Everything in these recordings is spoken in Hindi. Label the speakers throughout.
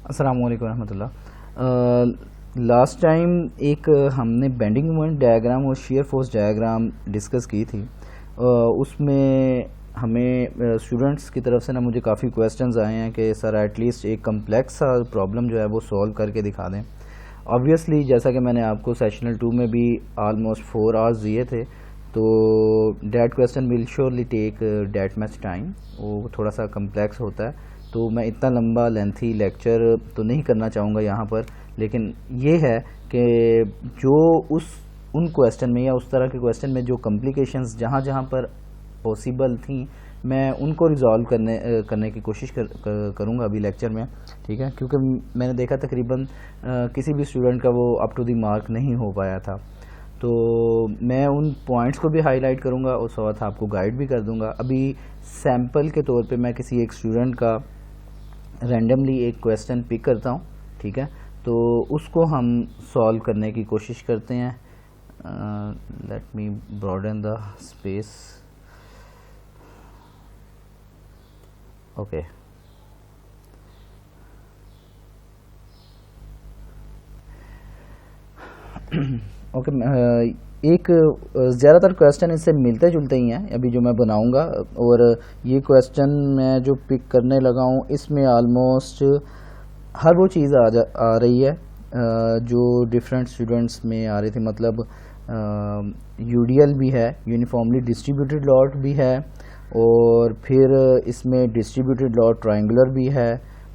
Speaker 1: अस्सलाम वालेकुम रहमतुल्लाह। लास्ट टाइम एक हमने बेंडिंग मोमेंट डायग्राम और शेयर फोर्स डायग्राम डिस्कस की थी। उसमें हमें स्टूडेंट्स की तरफ से ना मुझे काफ़ी क्वेश्चंस आए हैं कि सर एटलीस्ट एक कम्प्लेक्स सा प्रॉब्लम जो है वो सॉल्व करके दिखा दें। ऑब्वियसली जैसा कि मैंने आपको सेशनल 2 में भी ऑलमोस्ट 4 आवर्स दिए थे, तो that question will surely take that much time. वो थोड़ा सा कम्प्लेक्स होता है, तो मैं इतना लंबा लेंथी लेक्चर तो नहीं करना चाहूँगा यहाँ पर। लेकिन ये है कि जो उन क्वेश्चन में या उस तरह के क्वेश्चन में जो कॉम्प्लिकेशंस जहाँ जहाँ पर पॉसिबल थी, मैं उनको रिजॉल्व करने की कोशिश करूँगा अभी लेक्चर में, ठीक है। क्योंकि मैंने देखा तकरीबन किसी भी स्टूडेंट का वो अप टू द मार्क नहीं हो पाया था, तो मैं उन पॉइंट्स को भी हाईलाइट करूँगा और साथ आपको गाइड भी कर दूँगा। अभी सैम्पल के तौर पे मैं किसी एक स्टूडेंट का रैंडमली एक क्वेश्चन पिक करता हूँ, ठीक है, तो उसको हम सॉल्व करने की कोशिश करते हैं। Let me broaden the space. Okay, okay. एक ज़्यादातर क्वेश्चन इससे मिलते जुलते ही हैं अभी जो मैं बनाऊंगा, और ये क्वेश्चन मैं जो पिक करने लगा हूँ इसमें ऑलमोस्ट हर वो चीज़ आ रही है जो डिफरेंट स्टूडेंट्स में आ रही थी। मतलब यूडीएल भी है, यूनिफॉर्मली डिस्ट्रीब्यूटेड लॉट भी है, और फिर इसमें डिस्ट्रीब्यूटेड लॉट ट्रायंगुलर भी है,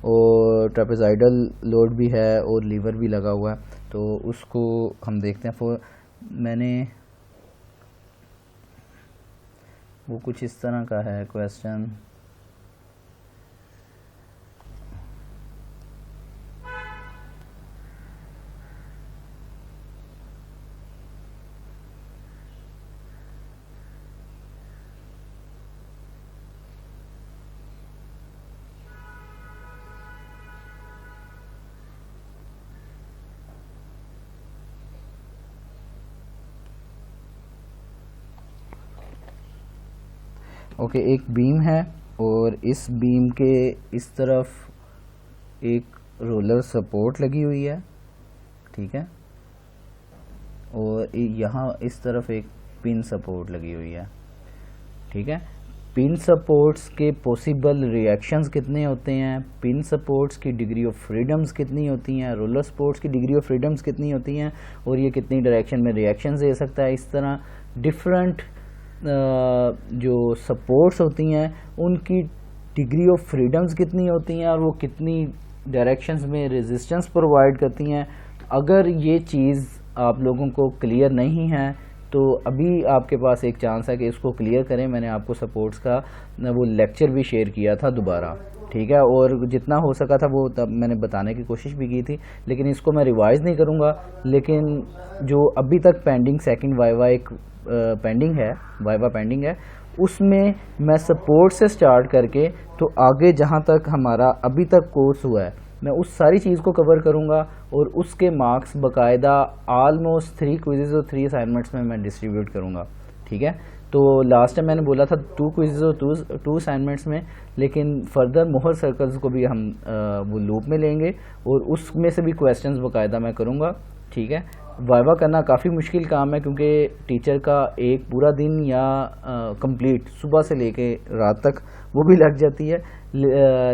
Speaker 1: और ट्रेपेजॉइडल लोड भी है, और लीवर भी लगा हुआ है। तो उसको हम देखते हैं। मैंने वो कुछ इस तरह का है क्वेश्चन। ओके, एक बीम है और इस बीम के इस तरफ एक रोलर सपोर्ट लगी हुई है, ठीक है, और यहाँ इस तरफ एक पिन सपोर्ट लगी हुई है, ठीक है। पिन सपोर्ट्स के पॉसिबल रिएक्शंस कितने होते हैं, पिन सपोर्ट्स की डिग्री ऑफ फ्रीडम्स कितनी होती हैं, रोलर सपोर्ट्स की डिग्री ऑफ फ्रीडम्स कितनी होती हैं, और ये कितनी डायरेक्शन में रिएक्शंस दे सकता है। इस तरह डिफरेंट जो सपोर्ट्स होती हैं उनकी डिग्री ऑफ फ्रीडम्स कितनी होती हैं, और वो कितनी डायरेक्शंस में रेजिस्टेंस प्रोवाइड करती हैं। अगर ये चीज़ आप लोगों को क्लियर नहीं है तो अभी आपके पास एक चांस है कि इसको क्लियर करें। मैंने आपको सपोर्ट्स का वो लेक्चर भी शेयर किया था दोबारा, ठीक है, और जितना हो सका था वो तब मैंने बताने की कोशिश भी की थी, लेकिन इसको मैं रिवाइज़ नहीं करूँगा। लेकिन जो अभी तक पेंडिंग सेकंड वाइवा एक पेंडिंग है, वाइवा पेंडिंग है, उसमें मैं सपोर्ट से स्टार्ट करके तो आगे जहाँ तक हमारा अभी तक कोर्स हुआ है मैं उस सारी चीज़ को कवर करूँगा, और उसके मार्क्स बाकायदा ऑलमोस्ट 3 क्विज़ेज़ और 3 असाइनमेंट्स में मैं डिस्ट्रीब्यूट करूँगा, ठीक है। तो लास्ट टाइम मैंने बोला था 2 क्विज़ेज़ और 2 असाइनमेंट्स में, लेकिन फर्दर मोहर सर्कल्स को भी हम वो लूप में लेंगे और उसमें से भी क्वेश्चंस बाकायदा मैं करूँगा, ठीक है। वाइवा करना काफ़ी मुश्किल काम है क्योंकि टीचर का एक पूरा दिन या कंप्लीट सुबह से लेके रात तक वो भी लग जाती है,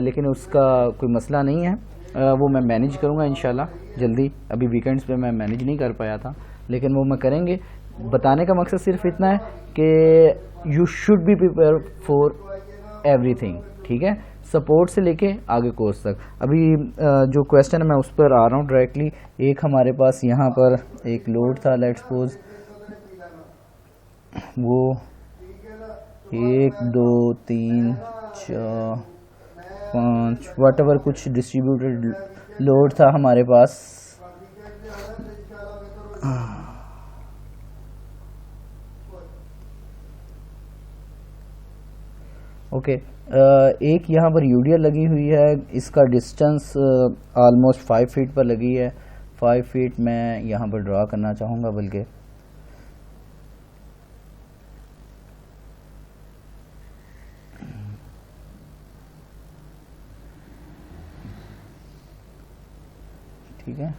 Speaker 1: लेकिन उसका कोई मसला नहीं है। वो मैं मैनेज करूँगा इंशाल्लाह जल्दी। अभी वीकेंड्स पे मैं मैनेज नहीं कर पाया था, लेकिन वो मैं करेंगे। बताने का मकसद सिर्फ इतना है कि you should be prepare for everything, ठीक है, सपोर्ट से लेके आगे कोर्स तक। अभी जो क्वेश्चन है मैं उस पर आ रहा हूँ डायरेक्टली। एक हमारे पास यहाँ पर एक लोड था, लेट्स सपोज वो 1 2 3 4 5 वट एवर कुछ डिस्ट्रीब्यूटेड लोड था हमारे पास। ओके, एक यहाँ पर यूडीएल लगी हुई है, इसका डिस्टेंस ऑलमोस्ट 5 फीट पर लगी है। 5 फीट मैं यहाँ पर ड्रा करना चाहूँगा, बल्कि ठीक है,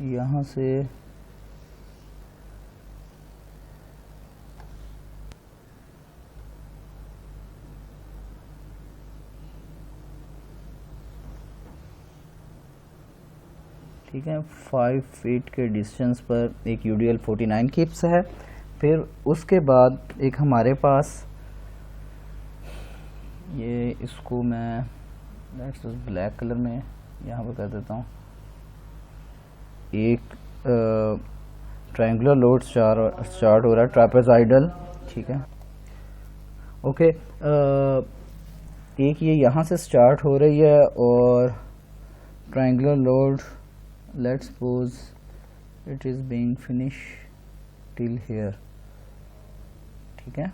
Speaker 1: यहाँ से ठीक है 5 फीट के डिस्टेंस पर एक यूडीएल 49 किप्स है। फिर उसके बाद एक हमारे पास ये, इसको मैं लेट्स ब्लैक कलर में यहाँ पर कर देता हूँ, एक ट्रायंगुलर लोड स्टार्ट हो रहा है ट्रापेजॉइडल, ठीक है ओके। एक ये यहाँ से स्टार्ट हो रही है और triangular load let's suppose it is being finished till here, ठीक है,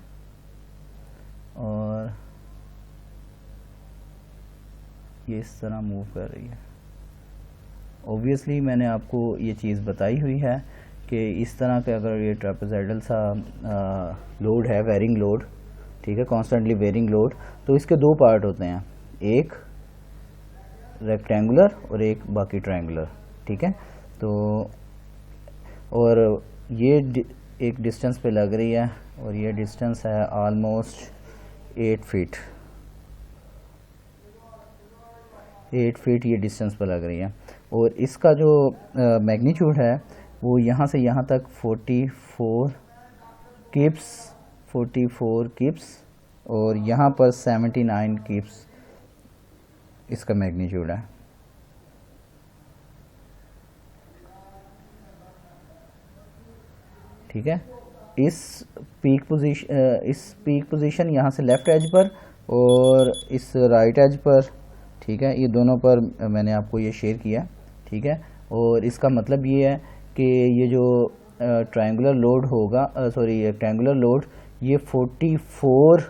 Speaker 1: और ये इस तरह मूव कर रही है। ऑब्वियसली मैंने आपको ये चीज़ बताई हुई है कि इस तरह के अगर ये ट्रापेजॉइडल सा लोड है, वेरिंग लोड, ठीक है, कॉन्स्टेंटली वेरिंग लोड, तो इसके दो पार्ट होते हैं, एक रेक्टेंगुलर और एक बाकी ट्रायंगुलर, ठीक है। तो और ये एक डिस्टेंस पे लग रही है और ये डिस्टेंस है ऑलमोस्ट 8 फीट, 8 फीट ये डिस्टेंस पे लग रही है। और इसका जो मैग्नीट्यूड है वो यहाँ से यहाँ तक 44 किप्स और यहाँ पर 79 किप्स इसका मैग्नीट्यूड है, ठीक है। इस पीक पोजीशन यहाँ से लेफ्ट एज पर और इस राइट एज पर, ठीक है, ये दोनों पर मैंने आपको ये शेयर किया, ठीक है। और इसका मतलब ये है कि ये जो ट्रायंगुलर लोड होगा, सॉरी रेक्टेंगुलर लोड, ये 44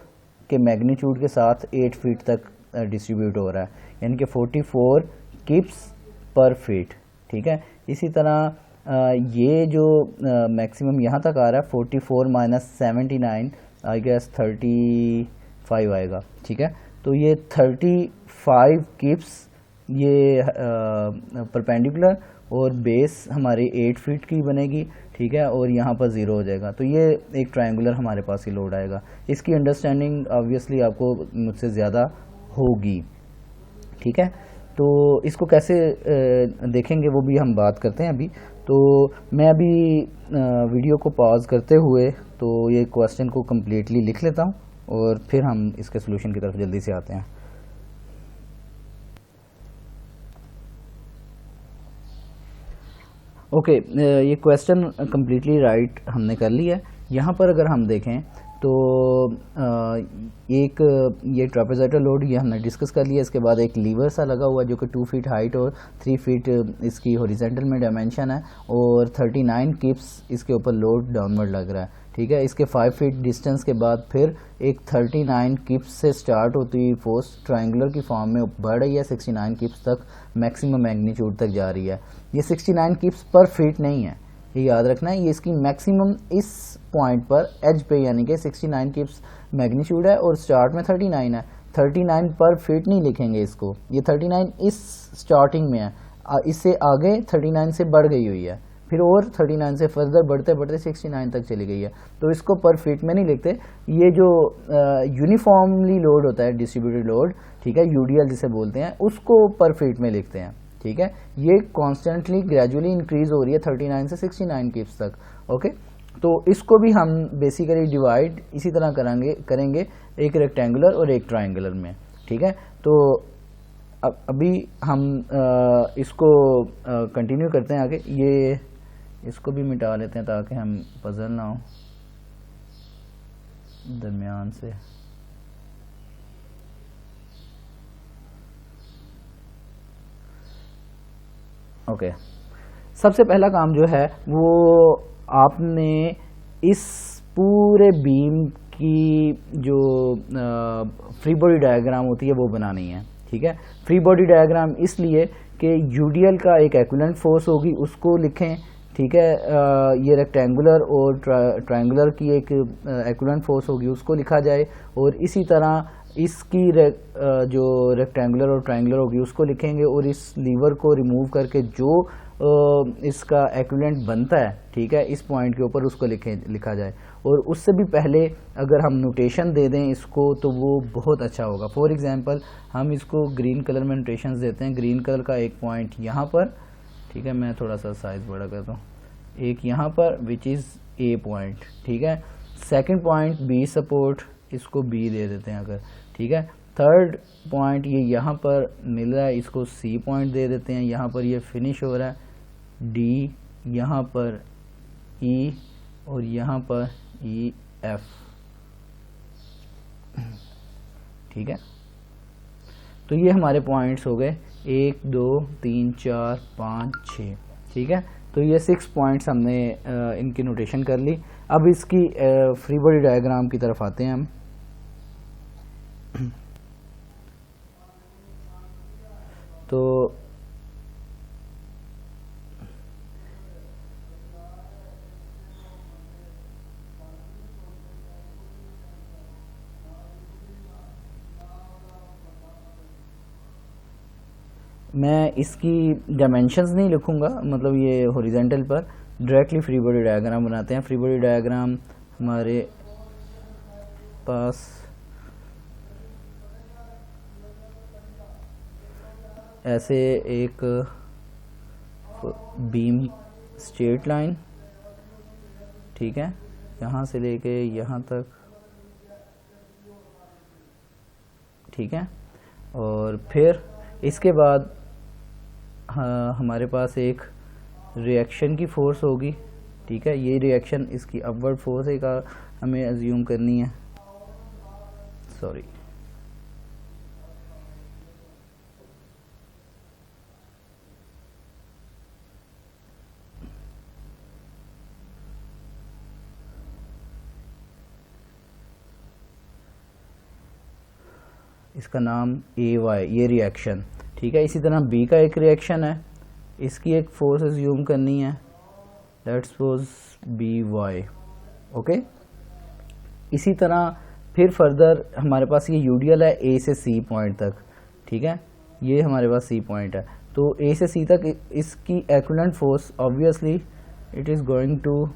Speaker 1: के मैग्नीट्यूड के साथ 8 फीट तक डिस्ट्रीब्यूट हो रहा है, यानी कि 44 किप्स पर फीट, ठीक है। इसी तरह ये जो मैक्सिमम यहाँ तक आ रहा है 44 माइनस 79 आई गेस 35 आएगा, ठीक है। तो ये 35 किप्स ये परपेंडिकुलर और बेस हमारी 8 फीट की बनेगी, ठीक है, और यहाँ पर 0 हो जाएगा। तो ये एक ट्रायंगुलर हमारे पास ही लोड आएगा। इसकी अंडरस्टैंडिंग ऑब्वियसली आपको मुझसे ज़्यादा होगी, ठीक है। तो इसको कैसे देखेंगे वो भी हम बात करते हैं अभी। तो मैं अभी वीडियो को पॉज करते हुए तो ये क्वेश्चन को कम्प्लीटली लिख लेता हूँ और फिर हम इसके सोल्यूशन की तरफ जल्दी से आते हैं। ओके, ये क्वेश्चन कम्प्लीटली राइट हमने कर लिया है। यहाँ पर अगर हम देखें तो एक ये ट्रापेजॉइडल लोड ये हमने डिस्कस कर लिया। इसके बाद एक लीवर सा लगा हुआ जो कि 2 फीट हाइट और 3 फीट इसकी हॉरिजॉन्टल में डायमेंशन है और 39 किप्स इसके ऊपर लोड डाउनवर्ड लग रहा है, ठीक है। इसके 5 फीट डिस्टेंस के बाद फिर एक 39 किप्स से स्टार्ट होती हुई फोर्स ट्रायंगुलर की फॉर्म में बढ़ रही है, 69 किप्स तक मैक्सिमम मैग्नीट्यूड तक जा रही है। ये 69 किप्स पर फीट नहीं है, ये याद रखना है। ये इसकी मैक्सिमम इस पॉइंट पर एज पे, यानी कि 69 किप्स मैग्नीट्यूड है और स्टार्ट में 39 है। 39 पर फीट नहीं लिखेंगे इसको, ये 39 इस स्टार्टिंग में है, इससे आगे 39 से बढ़ गई हुई है, फिर और 39 से फर्दर बढ़ते बढ़ते 69 तक चली गई है। तो इसको पर फीट में नहीं लिखते। ये जो यूनिफॉर्मली लोड होता है, डिस्ट्रीब्यूटेड लोड, ठीक है, यूडीएल जिसे बोलते हैं, उसको पर फीट में लिखते हैं, ठीक है। ये कॉन्स्टेंटली ग्रेजुअली इंक्रीज हो रही है 39 से 69 किप्स तक, ओके। तो इसको भी हम बेसिकली डिवाइड इसी तरह करेंगे एक रेक्टेंगुलर और एक ट्रायंगुलर में, ठीक है। तो अभी हम इसको कंटिन्यू करते हैं आगे। ये इसको भी मिटा लेते हैं ताकि हम पजल ना हो दरमियान से। ओके, सबसे पहला काम जो है वो आपने इस पूरे बीम की जो फ्री बॉडी डायग्राम होती है वो बनानी है, ठीक है। फ्री बॉडी डायग्राम इसलिए कि यूडीएल का एक एक्विवेलेंट फोर्स होगी, उसको लिखें, ठीक है। ये रेक्टेंगुलर और ट्रायंगुलर की एक एक्विवेलेंट फोर्स होगी, उसको लिखा जाए। और इसी तरह इसकी जो रेक्टेंगुलर और ट्रायंगुलर होगी उसको लिखेंगे, और इस लीवर को रिमूव करके जो इसका एक्विवेलेंट बनता है, ठीक है, इस पॉइंट के ऊपर उसको लिखा जाए। और उससे भी पहले अगर हम नोटेशन दे दें इसको तो वो बहुत अच्छा होगा। फॉर एग्जांपल हम इसको ग्रीन कलर में नोटेशंस देते हैं। ग्रीन कलर का एक पॉइंट यहाँ पर, ठीक है, मैं थोड़ा सा साइज बड़ा करता हूँ, एक यहाँ पर विच इज़ ए पॉइंट, ठीक है। सेकंड पॉइंट बी सपोर्ट, इसको बी दे देते हैं अगर, ठीक है। थर्ड पॉइंट ये यहाँ पर मिल रहा है, इसको सी पॉइंट दे देते हैं। यहाँ पर ये फिनिश हो रहा है डी, यहाँ पर ई, और यहाँ पर ई एफ, ठीक है। तो ये हमारे पॉइंट्स हो गए 1 2 3 4 5 6, ठीक है। तो ये 6 पॉइंट्स हमने इनकी नोटेशन कर ली। अब इसकी फ्री बॉडी डायग्राम की तरफ आते हैं हम। तो मैं इसकी डायमेंशंस नहीं लिखूंगा, मतलब ये हॉरिजॉन्टल पर डायरेक्टली फ्री बॉडी डायग्राम बनाते हैं। फ्री बॉडी डायग्राम हमारे पास ऐसे एक बीम स्ट्रेट लाइन, ठीक है, यहाँ से लेके यहाँ तक, ठीक है। और फिर इसके बाद हमारे पास एक रिएक्शन की फोर्स होगी, ठीक है। ये रिएक्शन इसकी अपवर्ड फोर्स है का हमें अज्यूम करनी है, सॉरी, इसका नाम ए वाई, ये रिएक्शन, ठीक है। इसी तरह बी का एक रिएक्शन है, इसकी एक फोर्स अज्यूम करनी है, let's suppose B Y, okay. इसी तरह फिर फर्दर हमारे पास ये यूडियल है ए से सी पॉइंट तक, ठीक है, ये हमारे पास सी पॉइंट है। तो ए से सी तक इसकी equivalent force obviously it is going to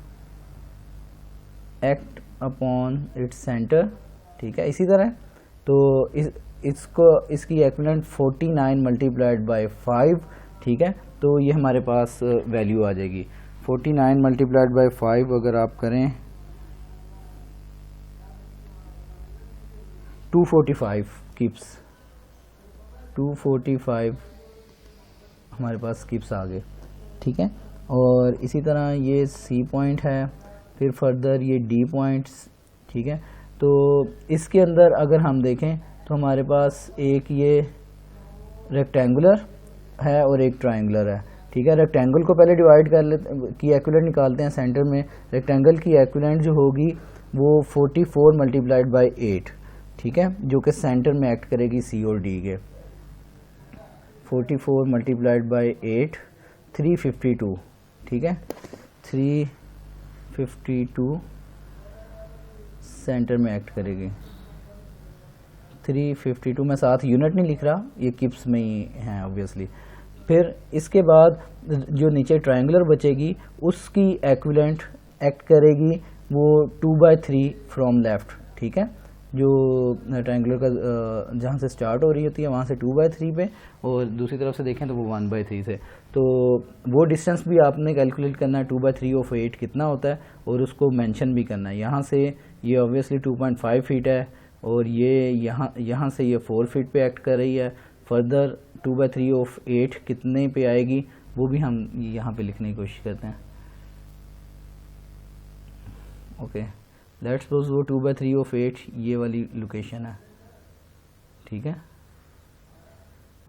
Speaker 1: act upon its centre, ठीक है। इसी तरह तो इसकी एक्विवेलेंट 49 मल्टीप्लाइड बाय 5, ठीक है। तो ये हमारे पास वैल्यू आ जाएगी 49 मल्टीप्लाइड बाय 5 अगर आप करें 245 किप्स, 245 हमारे पास किप्स आ गए, ठीक है। और इसी तरह ये सी पॉइंट है, फिर फर्दर ये डी पॉइंट्स, ठीक है। तो इसके अंदर अगर हम देखें तो हमारे पास एक ये रेक्टेंगुलर है और एक ट्रायंगुलर है, ठीक है। रेक्टेंगल को पहले डिवाइड कर लेते की एक्विवेलेंट निकालते हैं सेंटर में। रेक्टेंगल की एक्विवेलेंट जो होगी वो 44 मल्टीप्लाइड बाय 8, ठीक है, जो कि सेंटर में एक्ट करेगी सी और डी के। 44 मल्टीप्लाइड बाय 8 352, ठीक है, 352 सेंटर में एक्ट करेगी। 352 में साथ यूनिट नहीं लिख रहा, ये किप्स में ही है ऑब्वियसली। फिर इसके बाद जो नीचे ट्रायंगुलर बचेगी उसकी एक्विवेलेंट एक्ट करेगी वो 2/3 फ्रॉम लेफ्ट, ठीक है। जो ट्रायंगुलर का जहाँ से स्टार्ट हो रही होती है वहाँ से 2/3 पे, और दूसरी तरफ से देखें तो वो 1/3 से। तो वो डिस्टेंस भी आपने कैलकुलेट करना है, 2/3 ऑफ 8 कितना होता है, और उसको मेंशन भी करना है। यहाँ से ये ऑब्वियसली 2.5 फीट है, और ये यहाँ से ये 4 फीट पे एक्ट कर रही है। फर्दर 2/3 ऑफ 8 कितने पे आएगी वो भी हम यहाँ पे लिखने की कोशिश करते हैं, ओके। लेट्स सपोज वो 2/3 ऑफ 8 ये वाली लोकेशन है, ठीक है,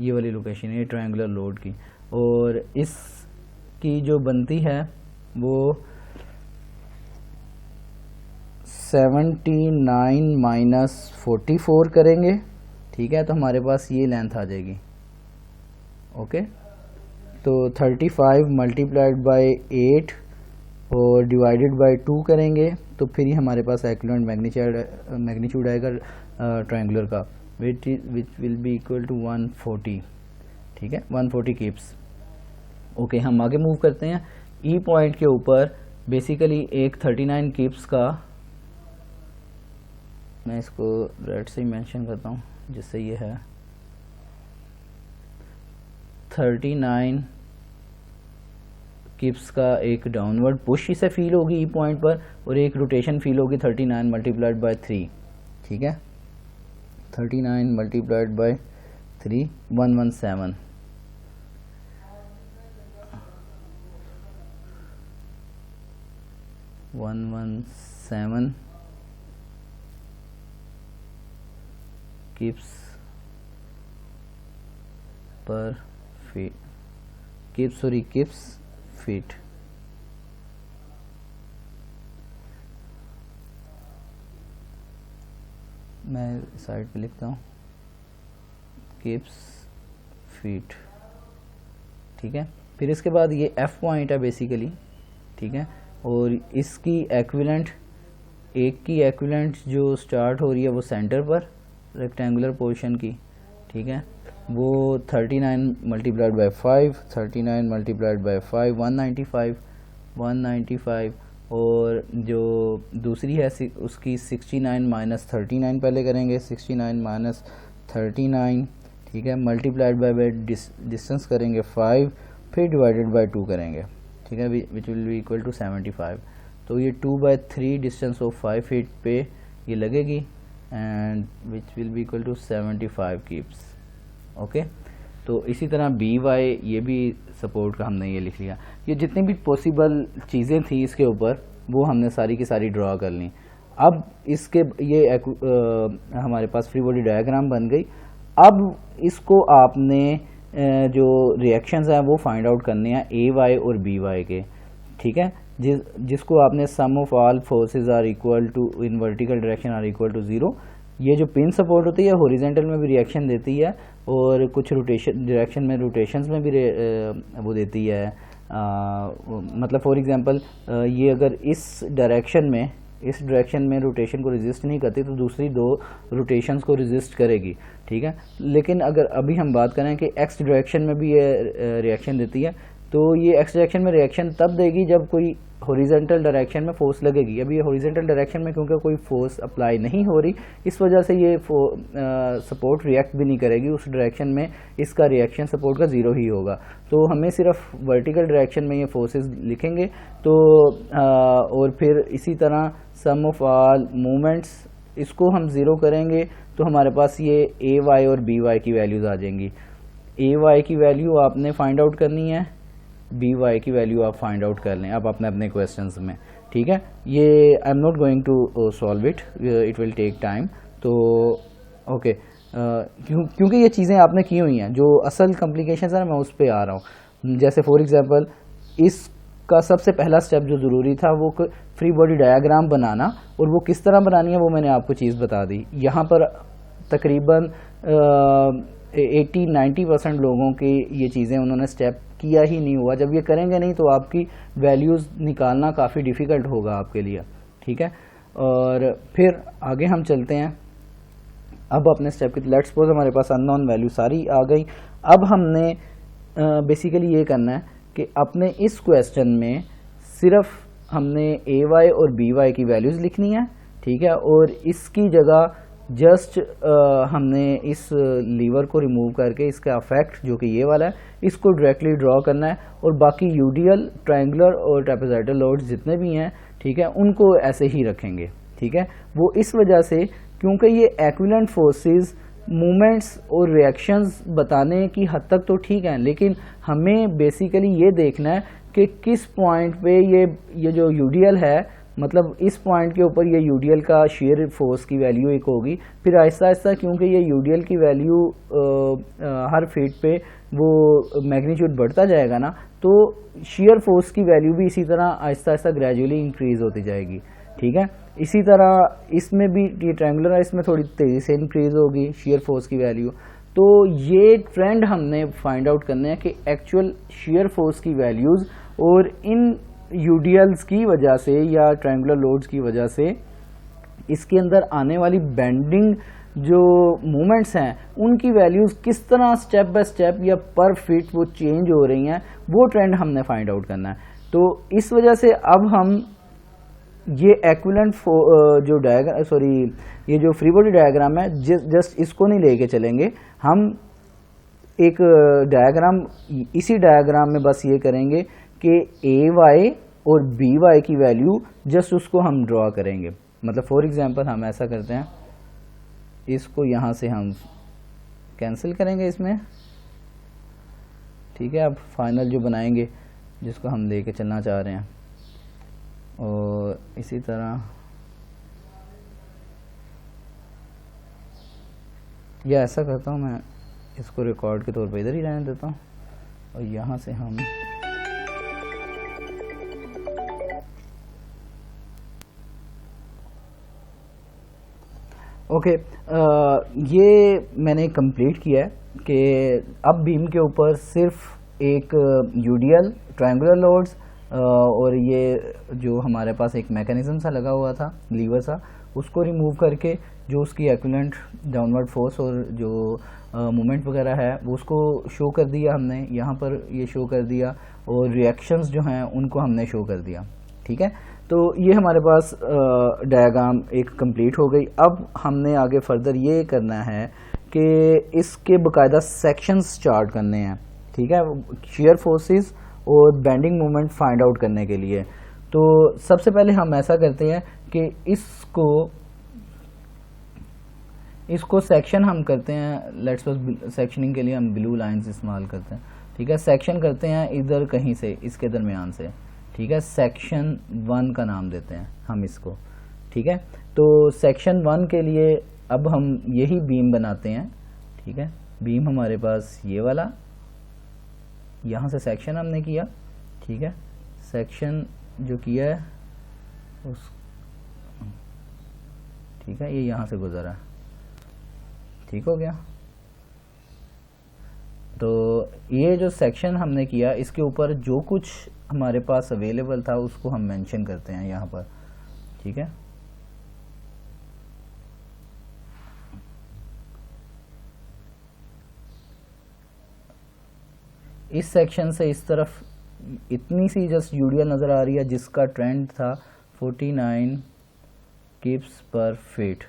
Speaker 1: ये वाली लोकेशन है ट्रायंगुलर लोड की, और इसकी जो बनती है वो 79 माइनस 44 करेंगे, ठीक है। तो हमारे पास ये लेंथ आ जाएगी, ओके। तो 35 मल्टीप्लाइड बाय 8 और डिवाइडेड बाय 2 करेंगे तो फिर ही हमारे पास एक्विवेलेंट मैग्नीट्यूड आएगा ट्रायंगुलर का। Which will be equal to 140, ठीक है, 140 किप्स। ओके, हम आगे मूव करते हैं। ई पॉइंट के ऊपर बेसिकली एक 39 किप्स का, मैं इसको रेड से ही मेंशन करता हूँ जिससे ये है 39 किप्स का एक डाउनवर्ड पुश इसे फील होगी ई पॉइंट पर, और एक रोटेशन फील होगी 39 मल्टीप्लाइड बाय 3, ठीक है, 39 मल्टीप्लाइड बाय 3 117, किप्स पर फीट, किप्स फीट। मैं साइड पे लिखता हूँ किप्स फीट, ठीक है। फिर इसके बाद ये एफ पॉइंट है बेसिकली, ठीक है, और इसकी एक्विवेलेंट, एक की एक्विवेलेंट जो स्टार्ट हो रही है वो सेंटर पर रेक्टेंगुलर पोर्शन की, ठीक है, वो 39 मल्टीप्लाइड बाय 5, 39 मल्टीप्लाइड बाय 5 195, और जो दूसरी है उसकी 69 माइनस 39 पहले करेंगे, 69 माइनस 39, ठीक है, मल्टीप्लाइड बाय डिस्टेंस करेंगे 5, फिर डिवाइडेड बाय 2 करेंगे, ठीक है, which will be equal to 75। तो ये 2/3 डिस्टेंस ऑफ 5 फीट पे ये लगेगी, and which will be equal to 75 kips. Okay, तो इसी तरह बी वाई ये भी सपोर्ट का हमने ये लिख लिया। ये जितनी भी पॉसिबल चीज़ें थी इसके ऊपर वो हमने सारी की सारी ड्रा कर ली। अब इसके ये हमारे पास फ्री बॉडी डायग्राम बन गई। अब इसको आपने जो रिएक्शंस हैं वो फाइंड आउट करने हैं ए वाई और बी वाई के, ठीक है, जिसको आपने sum of all forces are equal to in vertical direction are equal to 0। ये जो पिन सपोर्ट होती है हॉरिजॉन्टल में भी रिएक्शन देती है और कुछ रोटेशन डायरेक्शन में रोटेशंस में भी वो देती है। मतलब फॉर एग्जांपल ये अगर इस डायरेक्शन में रोटेशन को रेजिस्ट नहीं करती तो दूसरी दो रोटेशंस को रेजिस्ट करेगी, ठीक है। लेकिन अगर अभी हम बात करें कि एक्स डायरेक्शन में भी ये रिएक्शन देती है, तो ये एक्स डायरेक्शन में रिएक्शन तब देगी जब कोई हॉरिजॉन्टल डायरेक्शन में फोर्स लगेगी। अभी ये हॉरिजॉन्टल डायरेक्शन में क्योंकि कोई फोर्स अप्लाई नहीं हो रही, इस वजह से ये सपोर्ट रिएक्ट भी नहीं करेगी उस डायरेक्शन में, इसका रिएक्शन सपोर्ट का 0 ही होगा। तो हमें सिर्फ वर्टिकल डायरेक्शन में ये फोर्सेस लिखेंगे। तो और फिर इसी तरह सम ऑफ ऑल मूवमेंट्स, इसको हम 0 करेंगे तो हमारे पास ये ए वाई और बी वाई की वैल्यूज़ आ जाएंगी। ए वाई की वैल्यू आपने फाइंड आउट करनी है, बी वाई की वैल्यू आप फाइंड आउट कर लें आप अपने अपने क्वेश्चंस में, ठीक है। ये I am not going to solve it, it will take time. तो ओके, क्योंकि ये चीज़ें आपने की हुई हैं, जो असल कॉम्प्लिकेशंस है मैं उस पर आ रहा हूँ। जैसे फॉर एग्जांपल इसका सबसे पहला स्टेप जो ज़रूरी था वो फ्री बॉडी डायग्राम बनाना, और वो किस तरह बनानी है वो मैंने आपको चीज़ बता दी। यहाँ पर तकरीबन 80-90% लोगों की ये चीज़ें उन्होंने स्टेप किया ही नहीं हुआ। जब ये करेंगे नहीं तो आपकी वैल्यूज़ निकालना काफ़ी डिफ़िकल्ट होगा आपके लिए, ठीक है। और फिर आगे हम चलते हैं अब अपने स्टेप की। लेट्स सपोज हमारे पास अननोन वैल्यू सारी आ गई। अब हमने बेसिकली ये करना है कि अपने इस क्वेश्चन में सिर्फ हमने ए वाई और बी वाई की वैल्यूज़ लिखनी है, ठीक है, और इसकी जगह जस्ट हमने इस लीवर को रिमूव करके इसका इफेक्ट जो कि ये वाला है इसको डायरेक्टली ड्रॉ करना है, और बाकी यूडियल, ट्रायंगुलर और ट्रेपेजॉइडल लोड्स जितने भी हैं, ठीक है, उनको ऐसे ही रखेंगे, ठीक है। वो इस वजह से क्योंकि ये एक्विवेलेंट फोर्सेस मूवमेंट्स और रिएक्शंस बताने की हद तक तो ठीक है, लेकिन हमें बेसिकली ये देखना है कि किस पॉइंट पे ये जो यूडियल है, मतलब इस पॉइंट के ऊपर ये यूडियल का शेयर फोर्स की वैल्यू एक होगी। फिर आहिस्ता आहिस्ता क्योंकि ये यूडियल की वैल्यू हर फीट पे वो मैग्नीट्यूड बढ़ता जाएगा ना, तो शेयर फोर्स की वैल्यू भी इसी तरह आहिस्ता आहिस्ता ग्रेजुअली इंक्रीज होती जाएगी, ठीक है। इसी तरह इसमें भी ये ट्रायंगुलर है, इसमें थोड़ी तेज़ी से इंक्रीज होगी शेयर फोर्स की वैल्यू। तो ये ट्रेंड हमने फाइंड आउट करना है कि एक्चुअल शेयर फोर्स की वैल्यूज़ और इन यूडियल्स की वजह से या ट्रायंगुलर लोड्स की वजह से इसके अंदर आने वाली बेंडिंग जो मूवमेंट्स हैं उनकी वैल्यूज़ किस तरह स्टेप बाय स्टेप या पर फीट वो चेंज हो रही हैं, वो ट्रेंड हमने फाइंड आउट करना है। तो इस वजह से अब हम ये एक्विवेलेंट जो डायग्राम ये जो फ्री बॉडी डायग्राम है जस्ट इसको नहीं लेके चलेंगे, हम एक डायग्राम इसी डायग्राम में बस ये करेंगे कि ए वाई और बी वाई की वैल्यू जस्ट उसको हम ड्रॉ करेंगे। मतलब फॉर एग्जांपल हम ऐसा करते हैं, इसको यहाँ से हम कैंसिल करेंगे इसमें, ठीक है। अब फाइनल जो बनाएंगे जिसको हम लेके चलना चाह रहे हैं, और इसी तरह या ऐसा करता हूँ मैं, इसको रिकॉर्ड के तौर पे इधर ही रहने देता हूँ और यहाँ से हम ओके ये मैंने कंप्लीट किया है कि अब बीम के ऊपर सिर्फ एक यूडीएल ट्रायंगुलर लोड्स और ये जो हमारे पास एक मैकेनिज्म सा लगा हुआ था लीवर सा, उसको रिमूव करके जो उसकी एक्विवेलेंट डाउनवर्ड फोर्स और जो मूवमेंट वगैरह है वो उसको शो कर दिया हमने, यहाँ पर ये शो कर दिया, और रिएक्शंस जो हैं उनको हमने शो कर दिया, ठीक है। तो ये हमारे पास डायग्राम एक कंप्लीट हो गई। अब हमने आगे फर्दर ये करना है कि इसके बाकायदा सेक्शंस चार्ट करने हैं, ठीक है, शियर फोर्सेस और बेंडिंग मोमेंट फाइंड आउट करने के लिए। तो सबसे पहले हम ऐसा करते हैं कि इसको सेक्शन हम करते हैं, लेट्स सपोज सेक्शनिंग के लिए हम ब्लू लाइंस इस्तेमाल करते हैं, ठीक है। सेक्शन करते हैं इधर कहीं से, इसके दरमियान से, ठीक है। सेक्शन 1 का नाम देते हैं हम इसको, ठीक है। तो सेक्शन 1 के लिए अब हम यही बीम बनाते हैं, ठीक है। बीम हमारे पास ये वाला, यहाँ से सेक्शन हमने किया, ठीक है। सेक्शन जो किया है उस, ठीक है, ये यहाँ से गुजरा, ठीक हो गया। तो ये जो सेक्शन हमने किया इसके ऊपर जो कुछ हमारे पास अवेलेबल था उसको हम मेंशन करते हैं यहाँ पर, ठीक है। इस सेक्शन से इस तरफ इतनी सी जस्ट यूडीएल नज़र आ रही है जिसका ट्रेंड था 49 किप्स पर फीट,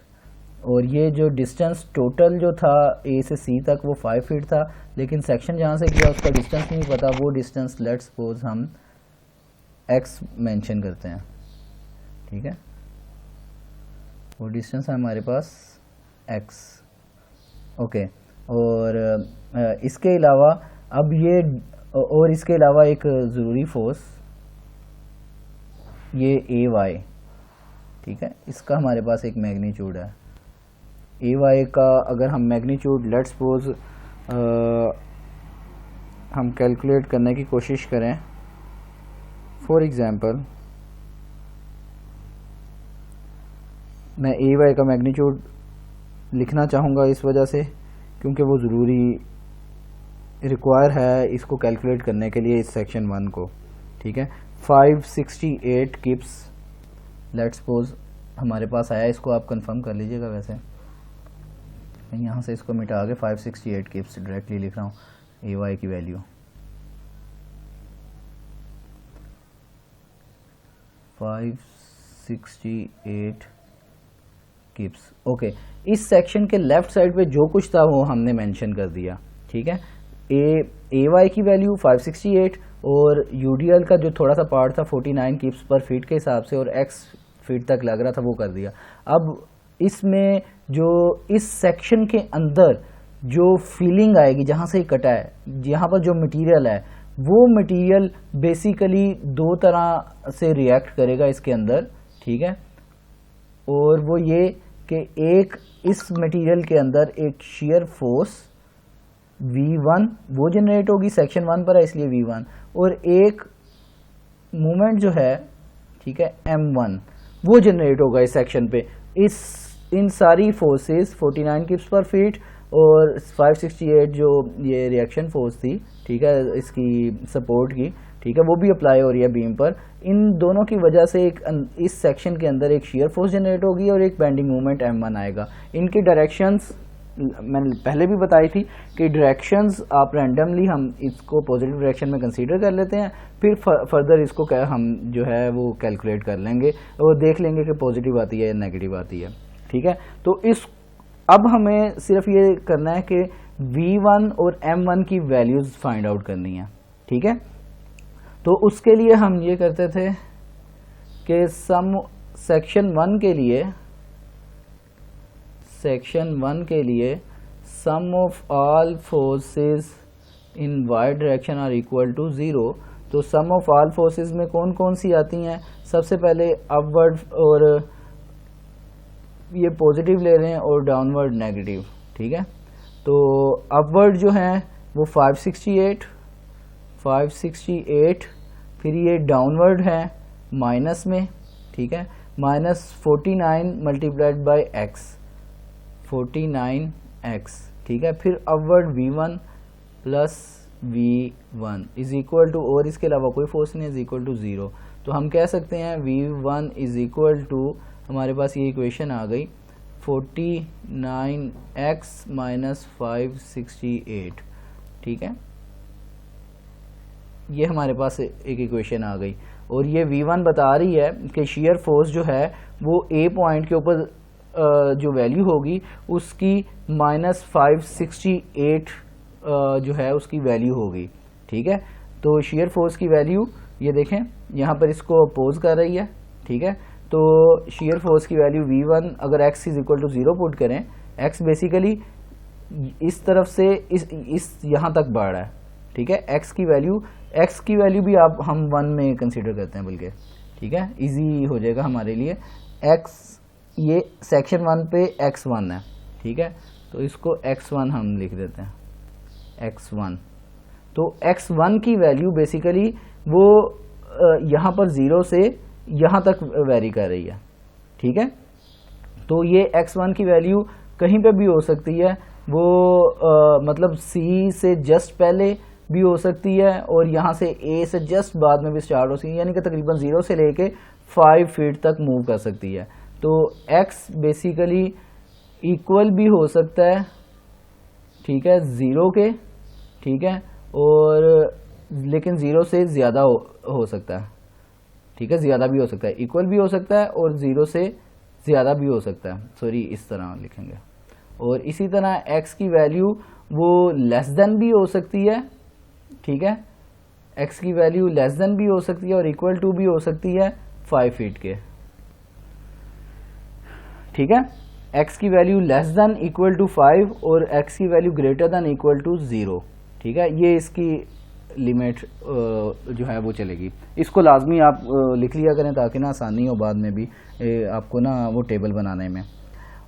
Speaker 1: और ये जो डिस्टेंस टोटल जो था ए से सी तक वो 5 फीट था, लेकिन सेक्शन जहाँ से किया उसका डिस्टेंस नहीं पता, वो डिस्टेंस लेट्स सपोज हम x मेंशन करते हैं, ठीक है। वो डिस्टेंस है हमारे पास x, ओके। और इसके अलावा अब ये, और इसके अलावा एक ज़रूरी फोर्स ये ए वाई, ठीक है, इसका हमारे पास एक मैग्नीट्यूड है। ए वाई का अगर हम मैग्नीट्यूड लेट्स सपोज हम कैलकुलेट करने की कोशिश करें, फॉर एग्जांपल मैं ए वाई का मैग्नीट्यूड लिखना चाहूँगा इस वजह से क्योंकि वो ज़रूरी रिक्वायर है इसको कैलकुलेट करने के लिए इस सेक्शन 1 को, ठीक है। 568 किप्स लेट्स सपोज हमारे पास आया, इसको आप कंफर्म कर लीजिएगा। वैसे मैं यहाँ से इसको मिटा के 568 किप्स डायरेक्टली लिख रहा हूँ ए वाई की वैल्यू, 568 किप्स, ओके। इस सेक्शन के लेफ्ट साइड पे जो कुछ था वो हमने मेंशन कर दिया, ठीक है। ए वाई की वैल्यू 568 और यूडीएल का जो थोड़ा सा पार्ट था 49 किप्स पर फीट के हिसाब से और एक्स फीट तक लग रहा था वो कर दिया। अब इसमें जो इस सेक्शन के अंदर जो फीलिंग आएगी जहाँ से ही कटा है, यहाँ पर जो मटेरियल है वो मटेरियल बेसिकली दो तरह से रिएक्ट करेगा इसके अंदर, ठीक है। और वो ये कि एक इस मटेरियल के अंदर एक शेयर फोर्स V1 वो जनरेट होगी, सेक्शन 1 पर है इसलिए V1, और एक मूवमेंट जो है, ठीक है, M1 वो जनरेट होगा इस सेक्शन पे। इन सारी फोर्सेस 49 किप्स पर फीट और 568 जो ये रिएक्शन फोर्स थी, ठीक है, इसकी सपोर्ट की, ठीक है, वो भी अप्लाई हो रही है बीम पर। इन दोनों की वजह से एक इस सेक्शन के अंदर एक शेयर फोर्स जनरेट होगी और एक बेंडिंग मोमेंट M1 आएगा। इनकी डायरेक्शंस मैंने पहले भी बताई थी कि डायरेक्शंस आप रैंडमली हम इसको पॉजिटिव डायरेक्शन में कंसीडर कर लेते हैं, फिर फर्दर इसको हम जो है वो कैलकुलेट कर लेंगे और देख लेंगे कि पॉजिटिव आती है या नेगेटिव आती है, ठीक है। तो अब हमें सिर्फ ये करना है कि V1 और M1 की वैल्यूज फाइंड आउट करनी है, ठीक है। तो उसके लिए हम ये करते थे कि सेक्शन 1 के लिए sum of all forces in Y direction are equal to 0। तो सम ऑफ ऑल फोर्सेस में कौन कौन सी आती हैं? सबसे पहले अपवर्ड, और ये पॉजिटिव ले रहे हैं, और डाउनवर्ड नेगेटिव, ठीक है। तो अपवर्ड जो है वो 568, फिर ये डाउनवर्ड है माइनस में, ठीक है, -49 मल्टीप्लाइड बाई x, 49x, ठीक है। फिर upward V1 plus V1 is equal to, और इसके अलावा कोई फोर्स नहीं, इज इक्वल टू 0। तो हम कह सकते हैं V1 इज इक्वल टू, हमारे पास ये इक्वेशन आ गई 49x माइनस 568, ठीक है, ये हमारे पास एक इक्वेशन आ गई। और ये V1 बता रही है कि शेयर फोर्स जो है वो A पॉइंट के ऊपर जो वैल्यू होगी उसकी -568 जो है उसकी वैल्यू होगी, ठीक है। तो शेयर फोर्स की वैल्यू ये देखें यहाँ पर इसको अपोज कर रही है, ठीक है। तो शेयर फोर्स की वैल्यू V1 अगर x is equal to 0 put करें, x बेसिकली इस तरफ से इस यहाँ तक बढ़ रहा है, ठीक है। x की वैल्यू भी आप हम 1 में कंसीडर करते हैं बल्कि, ठीक है, इजी हो जाएगा हमारे लिए। x ये सेक्शन 1 पे x1 है, ठीक है, तो इसको x1 हम लिख देते हैं, x1। तो x1 की वैल्यू बेसिकली वो यहाँ पर 0 से यहाँ तक वेरी कर रही है, ठीक है। तो ये x1 की वैल्यू कहीं पे भी हो सकती है, वो मतलब C से जस्ट पहले भी हो सकती है और यहाँ से A से जस्ट बाद में भी स्टार्ट हो सकती है, यानी कि तकरीबन 0 से लेके 5 फीट तक मूव कर सकती है। तो x बेसिकली इक्वल भी हो सकता है, ठीक है, 0 के, ठीक है, और लेकिन 0 से ज़्यादा हो सकता है, ठीक है, ज़्यादा भी हो सकता है, इक्वल भी हो सकता है और 0 से ज़्यादा भी हो सकता है, सॉरी इस तरह लिखेंगे। और इसी तरह x की वैल्यू वो लेस देन भी हो सकती है, ठीक है, x की वैल्यू लेस देन भी हो सकती है और इक्वल टू भी हो सकती है 5 फीट के, ठीक है। x की value less than equal to 5 और x की value greater than equal to 0, ठीक है, ये इसकी लिमिट जो है वो चलेगी। इसको लाजमी आप लिख लिया करें ताकि ना आसानी हो बाद में भी आपको ना वो टेबल बनाने में।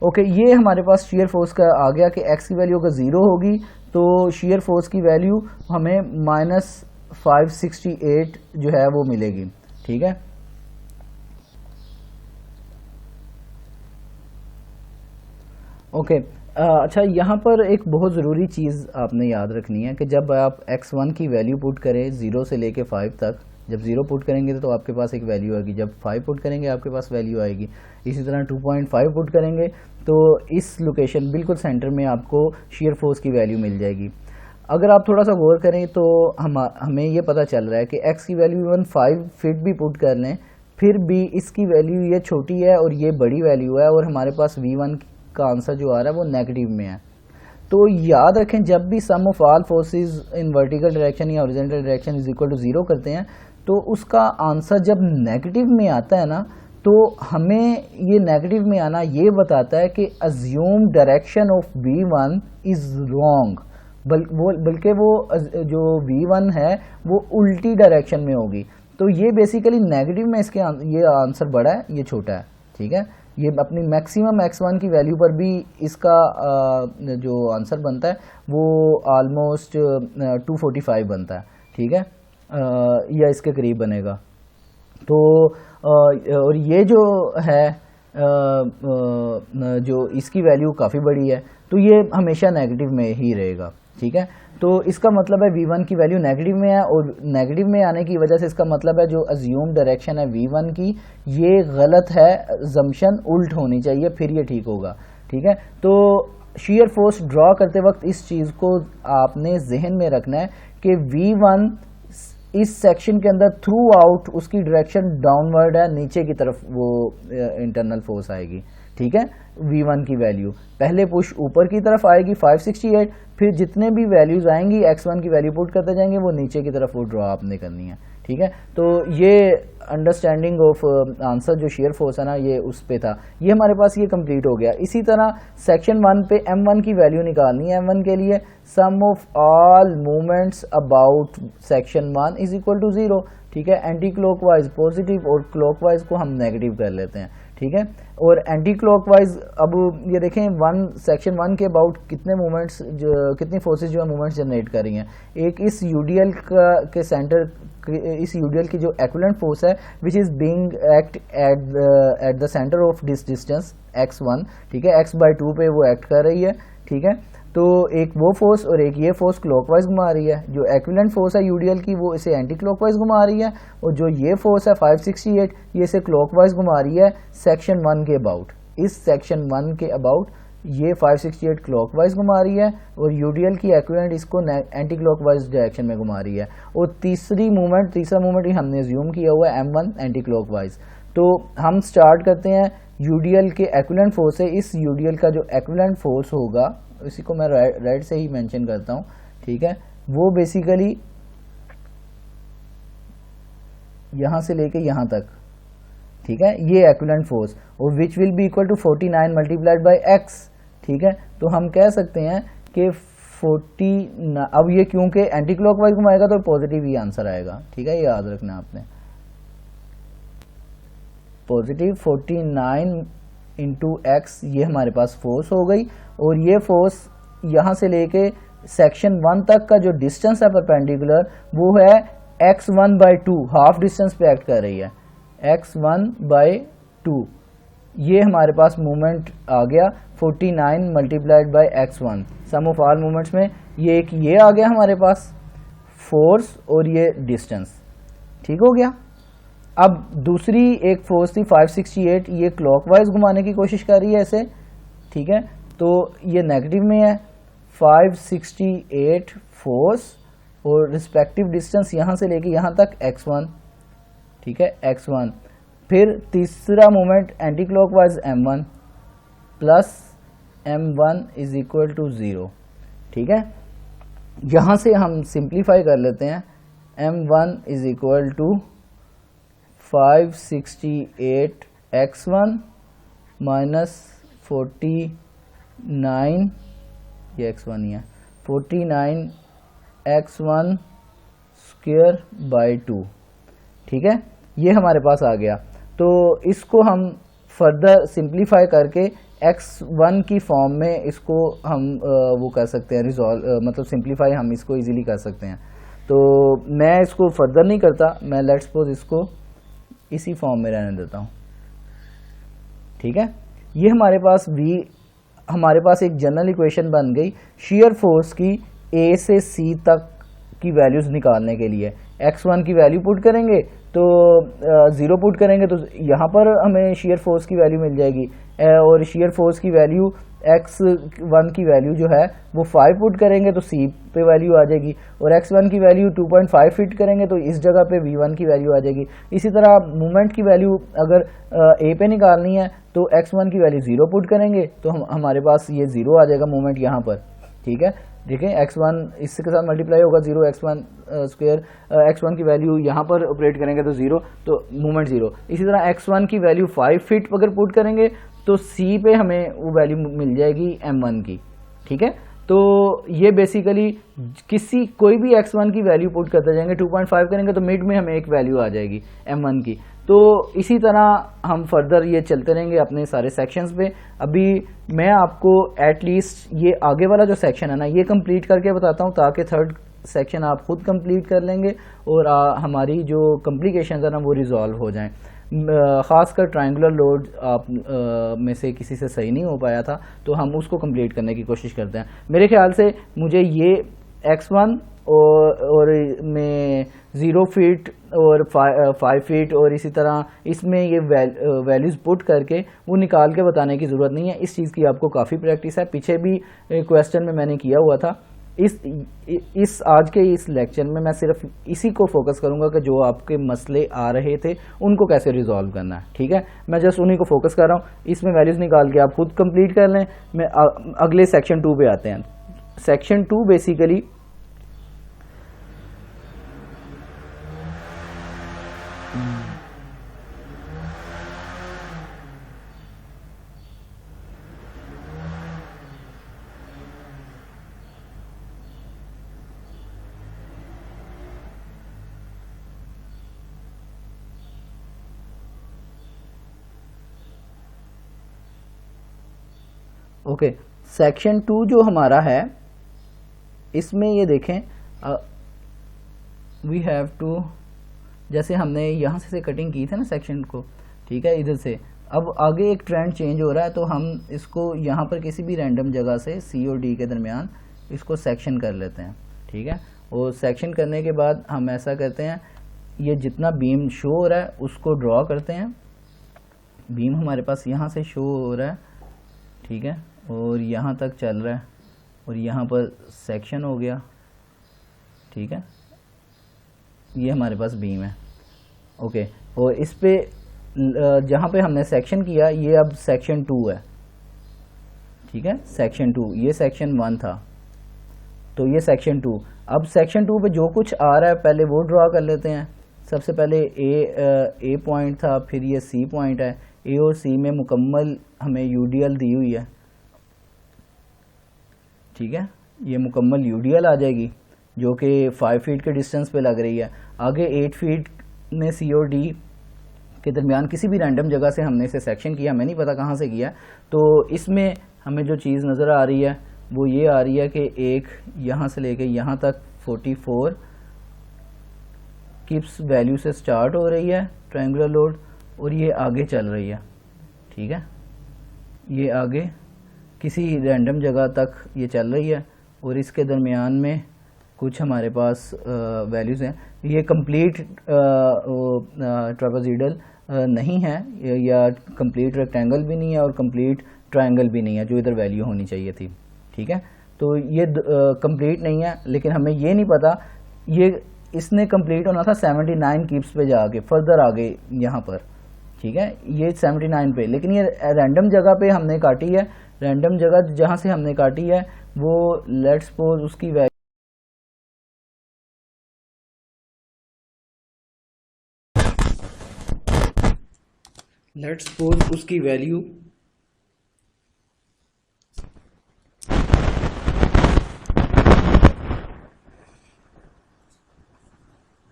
Speaker 1: ओके, ये हमारे पास शेयर फोर्स का आ गया कि x की वैल्यू अगर 0 होगी तो शेयर फोर्स की वैल्यू हमें -568 जो है वो मिलेगी, ठीक है। ओके, अच्छा, यहाँ पर एक बहुत ज़रूरी चीज़ आपने याद रखनी है कि जब आप x1 की वैल्यू पुट करें 0 से लेके 5 तक, जब 0 पुट करेंगे तो आपके पास एक वैल्यू आएगी, जब 5 पुट करेंगे आपके पास वैल्यू आएगी, इसी तरह 2.5 पुट करेंगे तो इस लोकेशन बिल्कुल सेंटर में आपको शेयर फोर्स की वैल्यू मिल जाएगी। अगर आप थोड़ा सा गौर करें तो हमें ये पता चल रहा है कि x की वैल्यू इवन 5 फीट भी पुट कर लें फिर भी इसकी वैल्यू ये छोटी है और ये बड़ी वैल्यू है, और हमारे पास V1 का आंसर जो आ रहा है वो नेगेटिव में है। तो याद रखें जब भी sum of all forces in vertical direction या horizontal direction is equal to 0 करते हैं तो उसका आंसर जब नेगेटिव में आता है ना, तो हमें ये नेगेटिव में आना ये बताता है कि assume direction of V1 is wrong, बल्कि वो जो V1 है वो उल्टी डायरेक्शन में होगी। तो ये बेसिकली नेगेटिव में इसके ये आंसर बड़ा है, ये छोटा है, ठीक है। ये अपनी मैक्सिमम x1 की वैल्यू पर भी इसका जो आंसर बनता है वो ऑलमोस्ट 245 बनता है, ठीक है, या इसके करीब बनेगा। तो और ये जो है जो इसकी वैल्यू काफ़ी बड़ी है, तो ये हमेशा नेगेटिव में ही रहेगा। ठीक है, तो इसका मतलब है V1 की वैल्यू नेगेटिव में है, और नेगेटिव में आने की वजह से इसका मतलब है जो अज्यूम डायरेक्शन है V1 की ये गलत है, अजम्पशन उल्ट होनी चाहिए, फिर ये ठीक होगा। ठीक है, तो शेयर फोर्स ड्रॉ करते वक्त इस चीज़ को आपने जहन में रखना है कि V1 इस सेक्शन के अंदर थ्रू आउट उसकी डायरेक्शन डाउनवर्ड है, नीचे की तरफ वो इंटरनल फोर्स आएगी। ठीक है, V1 की वैल्यू पहले पुश ऊपर की तरफ आएगी 568, फिर जितने भी वैल्यूज आएंगी x1 की वैल्यू पुट करते जाएंगे, वो नीचे की तरफ वो ड्रॉ आपने करनी है। ठीक है, तो ये अंडरस्टैंडिंग ऑफ आंसर जो शेयर फोर्स है ना, ये उस पे था, ये हमारे पास ये कंप्लीट हो गया। इसी तरह सेक्शन 1 पे m1 की वैल्यू निकालनी है। m1 के लिए sum of all movements about section 1 is equal to 0। ठीक है, एंटी क्लॉकवाइज पॉजिटिव और क्लॉकवाइज को हम नेगेटिव कर लेते हैं। ठीक है, और एंटी क्लॉकवाइज अब ये देखें सेक्शन 1 के अबाउट कितने मूवमेंट्स, कितनी फोर्सेस जो है मूवमेंट्स जनरेट कर रही हैं। एक इस यूडीएल के सेंटर, इस यूडीएल की जो एक्विवेलेंट फोर्स है which is being act at the centre of this distance x1। ठीक है, x/2 पे वो एक्ट कर रही है। ठीक है, तो एक वो फोर्स और एक ये फोर्स क्लॉकवाइज घुमा रही है। जो एक्विवेलेंट फोर्स है यूडीएल की वो इसे एंटी क्लॉकवाइज घुमा रही है, और जो ये फोर्स है 568 ये इसे क्लॉकवाइज घुमा रही है सेक्शन 1 के अबाउट। इस सेक्शन 1 के अबाउट ये 568 क्लॉकवाइज घुमा रही है, और यूडीएल की एक्विवेलेंट इसको एंटी क्लॉकवाइज डायरेक्शन में घुमा रही है। और तीसरा मूवमेंट ही हमने ज्यूम किया हुआ है m1 एंटी क्लॉकवाइज। तो हम स्टार्ट करते हैं यूडीएल के एक्विवेलेंट फोर्स से। इस यूडीएल का जो एक्विवेलेंट फोर्स होगा, इसी को मैं रेड से ही मेंशन करता हूं। ठीक है, वो बेसिकली यहां से लेके यहां तक। ठीक है, ये एक्विवेलेंट फोर्स, और which will be equal to 49 multiplied by x। ठीक है, तो हम कह सकते हैं कि 40, अब ये क्योंकि एंटी क्लॉकवाइज घुमाएगा तो पॉजिटिव ही आंसर आएगा। ठीक है, ये याद रखना आपने, पॉजिटिव 49 इंटू x ये हमारे पास फोर्स हो गई, और ये फोर्स यहां से लेके सेक्शन 1 तक का जो डिस्टेंस है परपेंडिकुलर वो है x1/2, हाफ डिस्टेंस पे एक्ट कर रही है। x1/2 ये हमारे पास मूवमेंट आ गया 49 multiplied by x1। Sum of all movements में ये आ गया हमारे पास फोर्स और ये डिस्टेंस। ठीक हो गया। अब दूसरी एक फोर्स थी 568, ये क्लॉकवाइज घुमाने की कोशिश कर रही है ऐसे। ठीक है, तो ये नेगेटिव में है 568 फोर्स, और रिस्पेक्टिव डिस्टेंस यहां से लेके यहां तक x1। ठीक है, x1। फिर तीसरा moment anticlockwise m1 plus m1 is equal to 0। ठीक है, यहां से हम सिंप्लीफाई कर लेते हैं। m1 is equal to 568 x1 minus 49, ये x1 ही है, 49 x1 स्क्वायर बाई 2। ठीक है, ये हमारे पास आ गया। तो इसको हम फर्दर सिंप्लीफाई करके x1 की फॉर्म में इसको हम वो कर सकते हैं, रिजॉल्व मतलब सिंप्लीफाई हम इसको इजीली कर सकते हैं। तो मैं इसको फर्दर नहीं करता, मैं लेट्स सपोज इसको इसी फॉर्म में रहने देता हूँ। ठीक है, ये हमारे पास एक जनरल इक्वेशन बन गई शियर फोर्स की A से C तक की वैल्यूज निकालने के लिए। x1 की वैल्यू पुट करेंगे तो 0 पुट करेंगे तो यहाँ पर हमें शियर फोर्स की वैल्यू मिल जाएगी, और शियर फोर्स की वैल्यू x1 की वैल्यू जो है वो 5 पुट करेंगे तो C पे वैल्यू आ जाएगी, और x1 की वैल्यू 2.5 फिट करेंगे तो इस जगह पे v1 की वैल्यू आ जाएगी। इसी तरह मूवमेंट की वैल्यू अगर A पे निकालनी है तो x1 की वैल्यू 0 पुट करेंगे तो हमारे पास ये 0 आ जाएगा मूवमेंट यहाँ पर। ठीक है, देखें x1 इसके साथ मल्टीप्लाई होगा 0 x1 स्क्वायर, x1 की वैल्यू यहाँ पर ऑपरेट करेंगे तो 0, तो मूवमेंट 0। इसी तरह x1 की वैल्यू 5 फीट अगर पुट करेंगे तो C पे हमें वो वैल्यू मिल जाएगी m1 की। ठीक है, तो ये बेसिकली कोई भी x1 की वैल्यू पुट करते जाएंगे, 2.5 करेंगे तो मिड में हमें एक वैल्यू आ जाएगी m1 की। तो इसी तरह हम फर्दर ये चलते रहेंगे अपने सारे सेक्शंस पे। अभी मैं आपको एटलीस्ट ये आगे वाला जो सेक्शन है ना ये कंप्लीट करके बताता हूँ, ताकि थर्ड सेक्शन आप खुद कंप्लीट कर लेंगे और हमारी जो कॉम्प्लिकेशंस है ना वो रिजॉल्व हो जाएं। ख़ासकर ट्रायंगुलर लोड आप में से किसी से सही नहीं हो पाया था, तो हम उसको कंप्लीट करने की कोशिश करते हैं। मेरे ख्याल से मुझे ये x1 और में 0 फीट और 5 फीट और इसी तरह इसमें ये वैल्यूज़ पुट करके वो निकाल के बताने की ज़रूरत नहीं है। इस चीज़ की आपको काफ़ी प्रैक्टिस है, पीछे भी क्वेश्चन में मैंने किया हुआ था। इस आज के इस लेक्चर में मैं सिर्फ इसी को फोकस करूंगा कि जो आपके मसले आ रहे थे उनको कैसे रिजॉल्व करना है। ठीक है, मैं जस्ट उन्हीं को फोकस कर रहा हूँ। इसमें वैल्यूज़ निकाल के आप खुद कंप्लीट कर लें। मैं अगले सेक्शन 2 पे आते हैं। सेक्शन 2 बेसिकली ओके, सेक्शन 2 जो हमारा है इसमें ये देखें, वी हैव टू, जैसे हमने यहाँ से कटिंग की थी ना सेक्शन को, ठीक है, इधर से अब आगे एक ट्रेंड चेंज हो रहा है, तो हम इसको यहाँ पर किसी भी रैंडम जगह से सी और डी के दरमियान इसको सेक्शन कर लेते हैं। ठीक है, और सेक्शन करने के बाद हम ऐसा करते हैं, ये जितना बीम शो हो रहा है उसको ड्रॉ करते हैं। बीम हमारे पास यहाँ से शो हो रहा है, ठीक है, और यहाँ तक चल रहा है और यहाँ पर सेक्शन हो गया। ठीक है, ये हमारे पास बीम है। ओके, और इस पे जहाँ पे हमने सेक्शन किया ये अब सेक्शन 2 है। ठीक है, सेक्शन 2, ये सेक्शन 1 था, तो ये सेक्शन 2। अब सेक्शन 2 पे जो कुछ आ रहा है पहले वो ड्रॉ कर लेते हैं। सबसे पहले ए पॉइंट था, फिर ये सी पॉइंट है। ए और सी में मुकम्मल हमें यूडीएल दी हुई है। ठीक है, ये मुकम्मल यूडीएल आ जाएगी जो कि 5 फीट के डिस्टेंस पे लग रही है। आगे 8 फीट में सी और डी के दरमियान किसी भी रैंडम जगह से हमने इसे सेक्शन किया, हमें नहीं पता कहाँ से किया। तो इसमें हमें जो चीज़ नज़र आ रही है वो ये आ रही है कि एक यहाँ से लेके यहाँ तक 44 किप्स वैल्यू से स्टार्ट हो रही है ट्रायंगुलर लोड, और ये आगे चल रही है। ठीक है, ये आगे किसी रैंडम जगह तक ये चल रही है और इसके दरमियान में कुछ हमारे पास वैल्यूज़ हैं। ये कंप्लीट ट्रापेज़ोइडल नहीं है, या कंप्लीट रेक्टेंगल भी नहीं है और कंप्लीट ट्रायंगल भी नहीं है जो इधर वैल्यू होनी चाहिए थी। ठीक है, तो ये कंप्लीट नहीं है, लेकिन हमें ये नहीं पता, ये इसने कंप्लीट होना था 79 कीप्स पे जाके फर्दर आगे यहाँ पर। ठीक है, ये 79 पे, लेकिन ये रैंडम जगह पे हमने काटी है। रैंडम जगह जहाँ से हमने काटी है वो लेट्स सपोज उसकी वैल्यू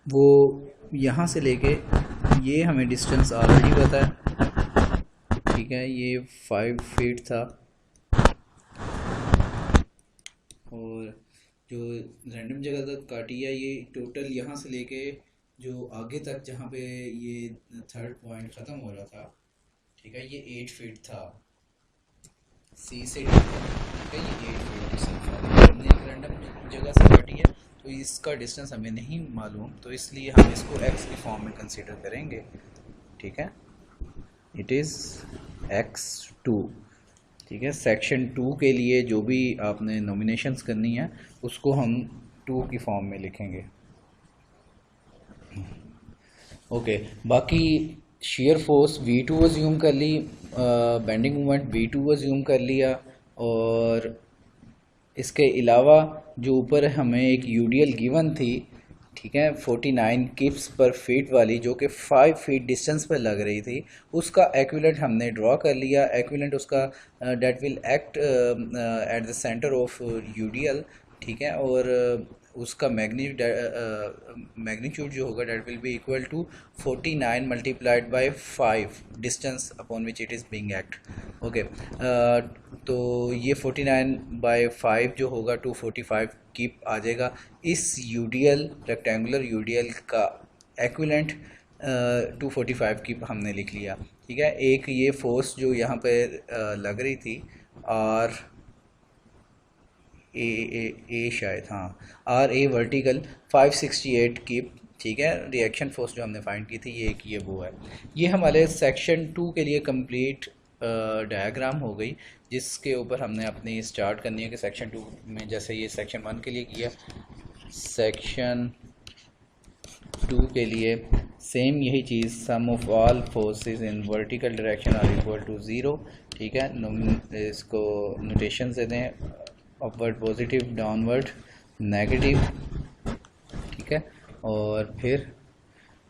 Speaker 1: वो यहाँ से लेके ये हमें डिस्टेंस ऑलरेडी पता है। ठीक है, ये 5 फीट था और जो रैंडम जगह तक काटी है ये टोटल यहाँ से लेके जो आगे तक जहाँ पे ये थर्ड पॉइंट ख़त्म हो रहा था, ठीक है, ये 8 फीट था सी से डी तक। ठीक है, ये 8 फीट डिस्टेंस था, हमने एक रैंडम जगह से काटी है तो इसका डिस्टेंस हमें नहीं मालूम, तो इसलिए हम इसको x की फॉर्म में कंसीडर करेंगे। ठीक है, इट इज़ x2। ठीक है, सेक्शन 2 के लिए जो भी आपने नॉमिनेशंस करनी है उसको हम 2 की फॉर्म में लिखेंगे। ओके, बाकी शेयर फोर्स V2 अज्यूम कर ली, बेंडिंग मोमेंट V2 अज्यूम कर लिया, और इसके अलावा जो ऊपर हमें एक यूडीएल गिवन थी, ठीक है, 49 किप्स पर फीट वाली, जो कि 5 फीट डिस्टेंस पर लग रही थी, उसका एक्विलेंट हमने ड्रॉ कर लिया। एक्विलेंट उसका that will act at the centre of UDL. ठीक है, और उसका मैग्नीट्यूड जो होगा that will be equal to 49 multiplied by 5 distance upon which it is being act. Okay, तो ये 49 बाय 5 जो होगा 245 कीप आ जाएगा। इस यूडीएल रेक्टेंगुलर यूडीएल का एक्विलेंट 245 की हमने लिख लिया। ठीक है, एक ये फोर्स जो यहाँ पे लग रही थी आर ए शायद, हाँ, आर ए वर्टिकल 568 की। ठीक है, रिएक्शन फोर्स जो हमने फाइंड की थी ये वो है। ये हमारे सेक्शन 2 के लिए कंप्लीट डायग्राम हो गई, जिसके ऊपर हमने अपनी स्टार्ट करनी है कि सेक्शन 2 में जैसे ये सेक्शन 1 के लिए किया, सेक्शन 2 के लिए सेम यही चीज़, sum of all forces in vertical direction are equal to 0। ठीक है, इसको नोटेशन से दें, अपवर्ड पॉजिटिव, डाउनवर्ड नेगेटिव। ठीक है, और फिर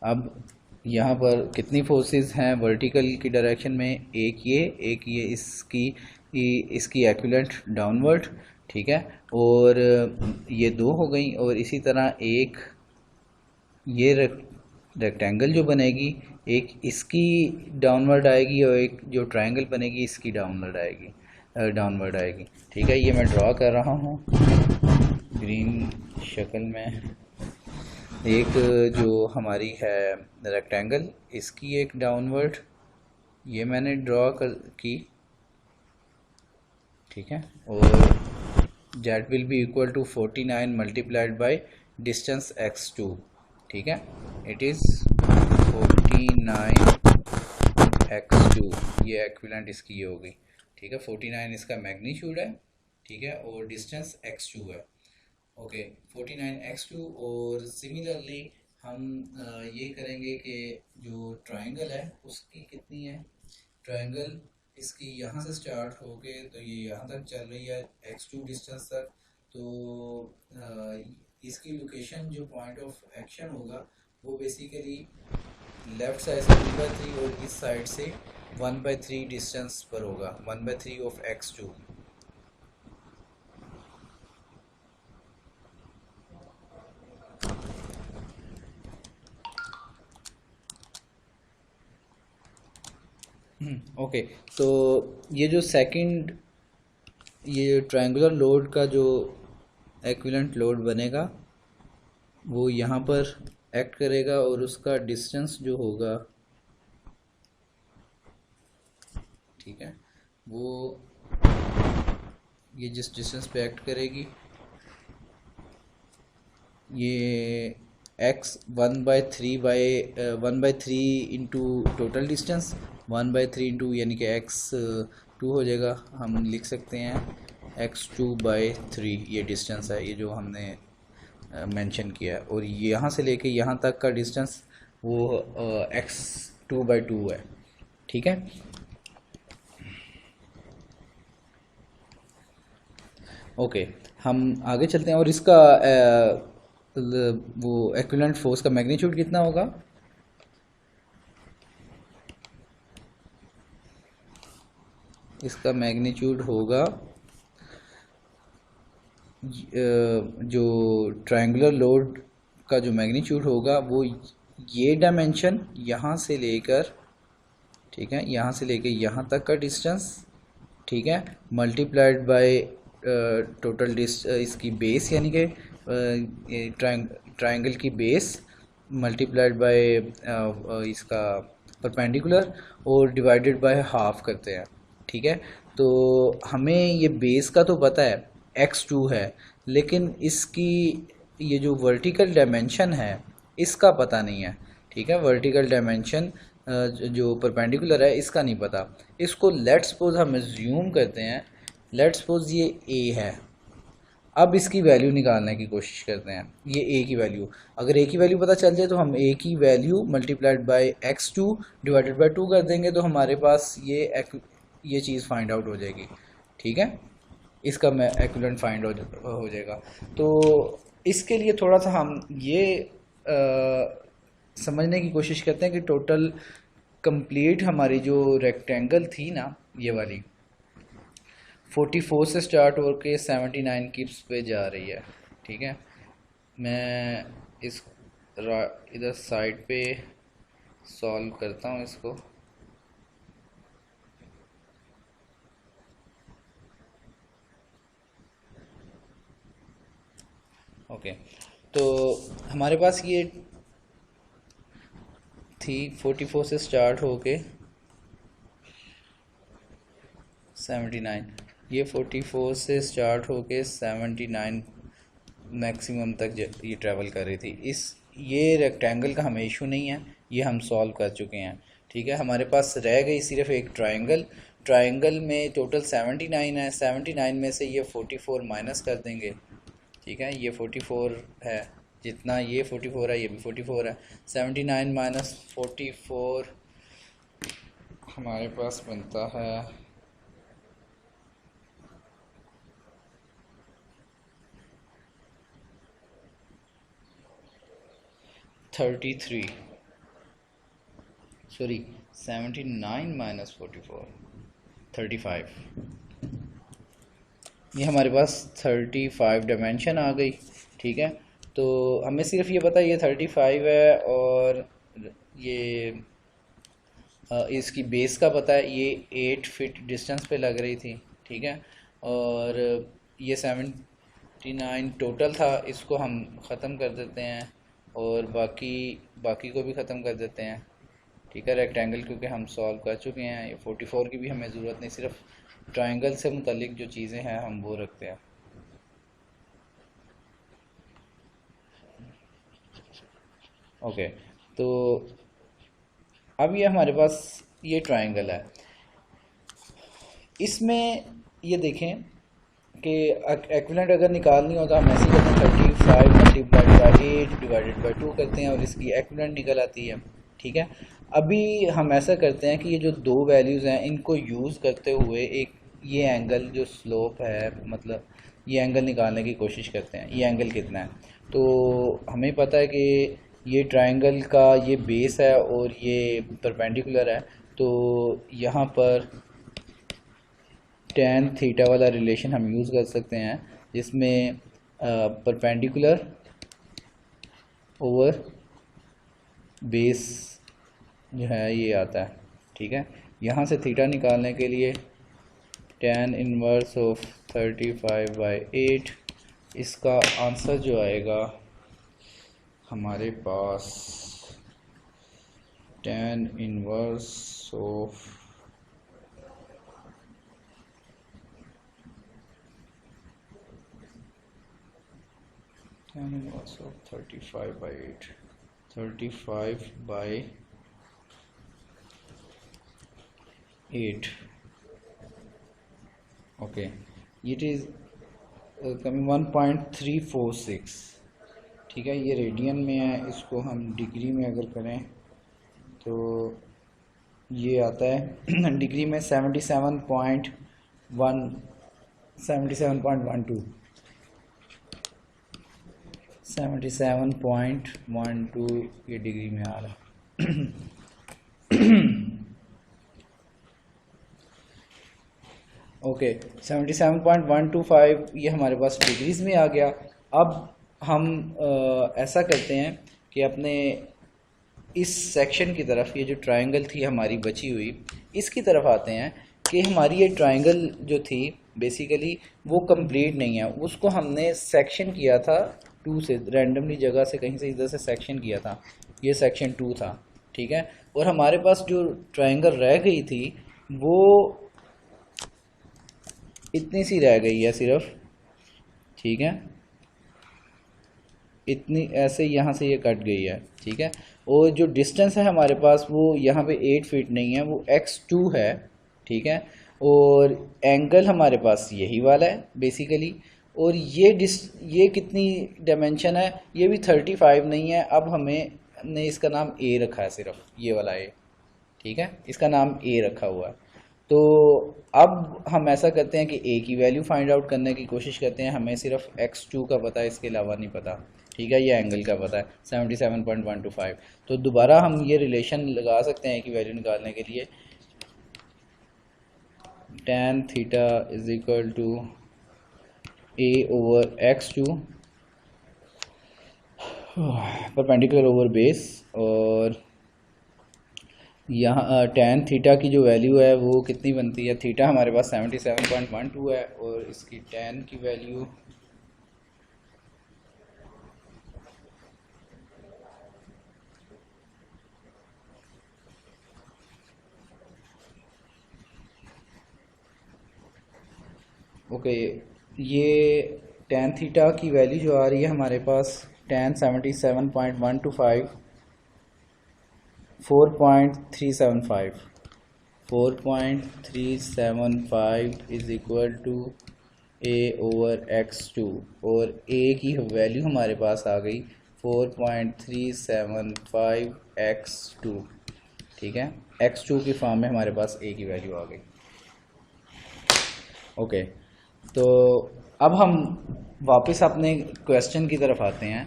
Speaker 1: अब यहाँ पर कितनी फोर्सेस हैं वर्टिकल की डायरेक्शन में, एक ये इसकी एक्विलेंट डाउनवर्ड। ठीक है, और ये दो हो गई, और इसी तरह एक ये रेक्टेंगल जो बनेगी, एक इसकी डाउनवर्ड आएगी और एक जो ट्रायंगल बनेगी इसकी डाउनवर्ड आएगी। ठीक है, ये मैं ड्रॉ कर रहा हूँ ग्रीन शक्ल में। एक जो हमारी है रेक्टेंगल, इसकी एक डाउनवर्ड ये मैंने ड्रॉ की। ठीक है, और that will be equal to 49 multiplied by distance x2। ठीक है, इट इज़ 49 x2, ये एक्विलेंट इसकी ये होगी। ठीक है, 49 इसका मैग्नीट्यूड है। ठीक है, और डिस्टेंस x2 है। Okay, 49 x2। और सिमिलरली हम ये करेंगे कि जो ट्रायंगल है उसकी कितनी है, ट्रायंगल इसकी यहाँ से स्टार्ट होके तो ये यहाँ तक चल रही है x2 डिस्टेंस तक, तो इसकी लोकेशन जो पॉइंट ऑफ एक्शन होगा वो बेसिकली लेफ्ट साइड से 1/3 और इस साइड से 1/3 डिस्टेंस पर होगा, 1/3 ऑफ x2। ओके, तो ये जो सेकंड ये ट्रायंगुलर लोड का जो एक्विलेंट लोड बनेगा वो यहाँ पर एक्ट करेगा, और उसका डिस्टेंस जो होगा, ठीक है, वो ये जिस डिस्टेंस पे एक्ट करेगी ये x 1/3 into total distance, 1/3 into यानी कि x 2 हो जाएगा। हम लिख सकते हैं x2/3 ये डिस्टेंस है, ये जो हमने मेंशन किया है, और यहाँ से लेके यहाँ तक का डिस्टेंस वो x2/2 है। ठीक है, ओके, हम आगे चलते हैं, और इसका वो एक्विलेंट फोर्स का मैग्नीट्यूड कितना होगा, इसका मैग्नीट्यूड होगा जो ट्रायंगुलर लोड का जो मैग्नीट्यूड होगा वो ये डायमेंशन यहाँ से लेकर, ठीक है, यहाँ से लेकर यहाँ तक का डिस्टेंस, ठीक है, मल्टीप्लाइड बाय टोटल इसकी बेस यानी कि ट्रायंगल की बेस मल्टीप्लाइड बाय इसका परपेंडिकुलर और डिवाइडेड बाय हाफ करते हैं। ठीक है, तो हमें ये बेस का तो पता है x2 है, लेकिन इसकी ये जो वर्टिकल डायमेंशन है इसका पता नहीं है। ठीक है, वर्टिकल डायमेंशन जो परपेंडिकुलर है इसका नहीं पता। इसको लेट्स सपोज हम एज्यूम करते हैं, लेट्स सपोज ये a है। अब इसकी वैल्यू निकालने की कोशिश करते हैं, ये a की वैल्यू, अगर a की वैल्यू पता चल जाए तो हम a की value multiplied by x2 divided by 2 कर देंगे, तो हमारे पास ये चीज़ फाइंड आउट हो जाएगी। ठीक है, इसका मैं एक्विलेंट फाइंड हो जाएगा। तो इसके लिए थोड़ा सा हम ये समझने की कोशिश करते हैं कि टोटल कंप्लीट हमारी जो रेक्टेंगल थी ना, ये वाली 44 से स्टार्ट होकर 79 किप्स पे जा रही है। ठीक है, मैं इस इधर साइड पे सॉल्व करता हूँ इसको। ओके, तो हमारे पास ये थी 44 से स्टार्ट होके 79, ये 44 से स्टार्ट होके 79 मैक्सिमम तक ये ट्रैवल कर रही थी। ये रेक्टेंगल का हमें इशू नहीं है, ये हम सॉल्व कर चुके हैं। ठीक है, हमारे पास रह गई सिर्फ एक ट्रायंगल। ट्रायंगल में टोटल 79 है, 79 में से ये 44 माइनस कर देंगे। ठीक है, ये 44 है, जितना ये 44 है ये भी 44 है। 79 माइनस 44 हमारे पास बनता है 33, सॉरी 79 माइनस 44 35। ये हमारे पास 35 डायमेंशन आ गई। ठीक है, तो हमें सिर्फ ये पता है ये 35 है, और ये इसकी बेस का पता है, ये 8 फीट डिस्टेंस पे लग रही थी। ठीक है, और ये 79 टोटल था, इसको हम ख़त्म कर देते हैं और बाकी को भी ख़त्म कर देते हैं। ठीक है, रेक्टेंगल क्योंकि हम सॉल्व कर चुके हैं, ये 44 की भी हमें ज़रूरत नहीं, सिर्फ ट्रायंगल से मुतल्लिक जो चीज़ें हैं हम वो रखते हैं। ओके, तो अब ये हमारे पास ये ट्रायंगल है, इसमें ये देखें कि एक्विवेलेंट अगर निकालनी हो तो हम ऐसे करते हैं 35 मल्टीप्लाइड बाई 8 डिवाइडेड बाई 2 करते हैं और इसकी एक्विवेलेंट निकल आती है। ठीक है, अभी हम ऐसा करते हैं कि ये जो दो वैल्यूज़ हैं इनको यूज़ करते हुए एक ये एंगल जो स्लोप है, मतलब ये एंगल निकालने की कोशिश करते हैं। ये एंगल कितना है, तो हमें पता है कि ये ट्रायंगल का ये बेस है और ये परपेंडिकुलर है, तो यहाँ पर tan थीटा वाला रिलेशन हम यूज़ कर सकते हैं, जिसमें परपेंडिकुलर ओवर बेस जो है ये आता है। ठीक है, यहाँ से थीटा निकालने के लिए tan इनवर्स ऑफ 35/8, इसका आंसर जो आएगा हमारे पास tan inverse of 35/8, 35/8। Okay, it is coming 1.346। ठीक है, ये रेडियन में है, इसको हम डिग्री में अगर करें तो ये आता है डिग्री में 77.12 ये डिग्री में आ रहा है। ओके, 77.125 ये हमारे पास डिग्रीज में आ गया। अब हम ऐसा करते हैं कि अपने इस सेक्शन की तरफ, ये जो ट्रायंगल थी हमारी बची हुई, इसकी तरफ आते हैं कि हमारी ये ट्रायंगल जो थी बेसिकली वो कंप्लीट नहीं है, उसको हमने सेक्शन किया था 2 से, रैंडमली जगह से कहीं से इधर से सेक्शन किया था, ये सेक्शन 2 था। ठीक है, और हमारे पास जो ट्रायंगल रह गई थी वो इतनी सी रह गई है सिर्फ। ठीक है, इतनी ऐसे यहाँ से ये कट गई है। ठीक है, और जो डिस्टेंस है हमारे पास वो यहाँ पे 8 फीट नहीं है, वो x2 है। ठीक है, और एंगल हमारे पास यही वाला है बेसिकली, और ये कितनी डायमेंशन है, ये भी 35 नहीं है। अब हमने इसका नाम a रखा है, सिर्फ ये वाला a। ठीक है, इसका नाम a रखा हुआ है। तो अब हम ऐसा करते हैं कि a की वैल्यू फाइंड आउट करने की कोशिश करते हैं। हमें सिर्फ x2 का पता है, इसके अलावा नहीं पता। ठीक है, ये एंगल का पता है 77.125। तो दोबारा हम ये रिलेशन लगा सकते हैं कि वैल्यू निकालने के लिए, tan theta is equal to a over x2 perpendicular over base, और यहाँ tan थीटा की जो वैल्यू है वो कितनी बनती है, थीटा हमारे पास 77.12 है और इसकी tan की वैल्यू ओके, ये टेन थीटा की वैल्यू जो आ रही है हमारे पास 1077.125 4.375 4.375 इज इक्वल टू a/x2 और a की वैल्यू हमारे पास आ गई 4.375x2। ठीक है, x2 की फॉर्म में हमारे पास a की वैल्यू आ गई। ओके, तो अब हम वापस अपने क्वेश्चन की तरफ आते हैं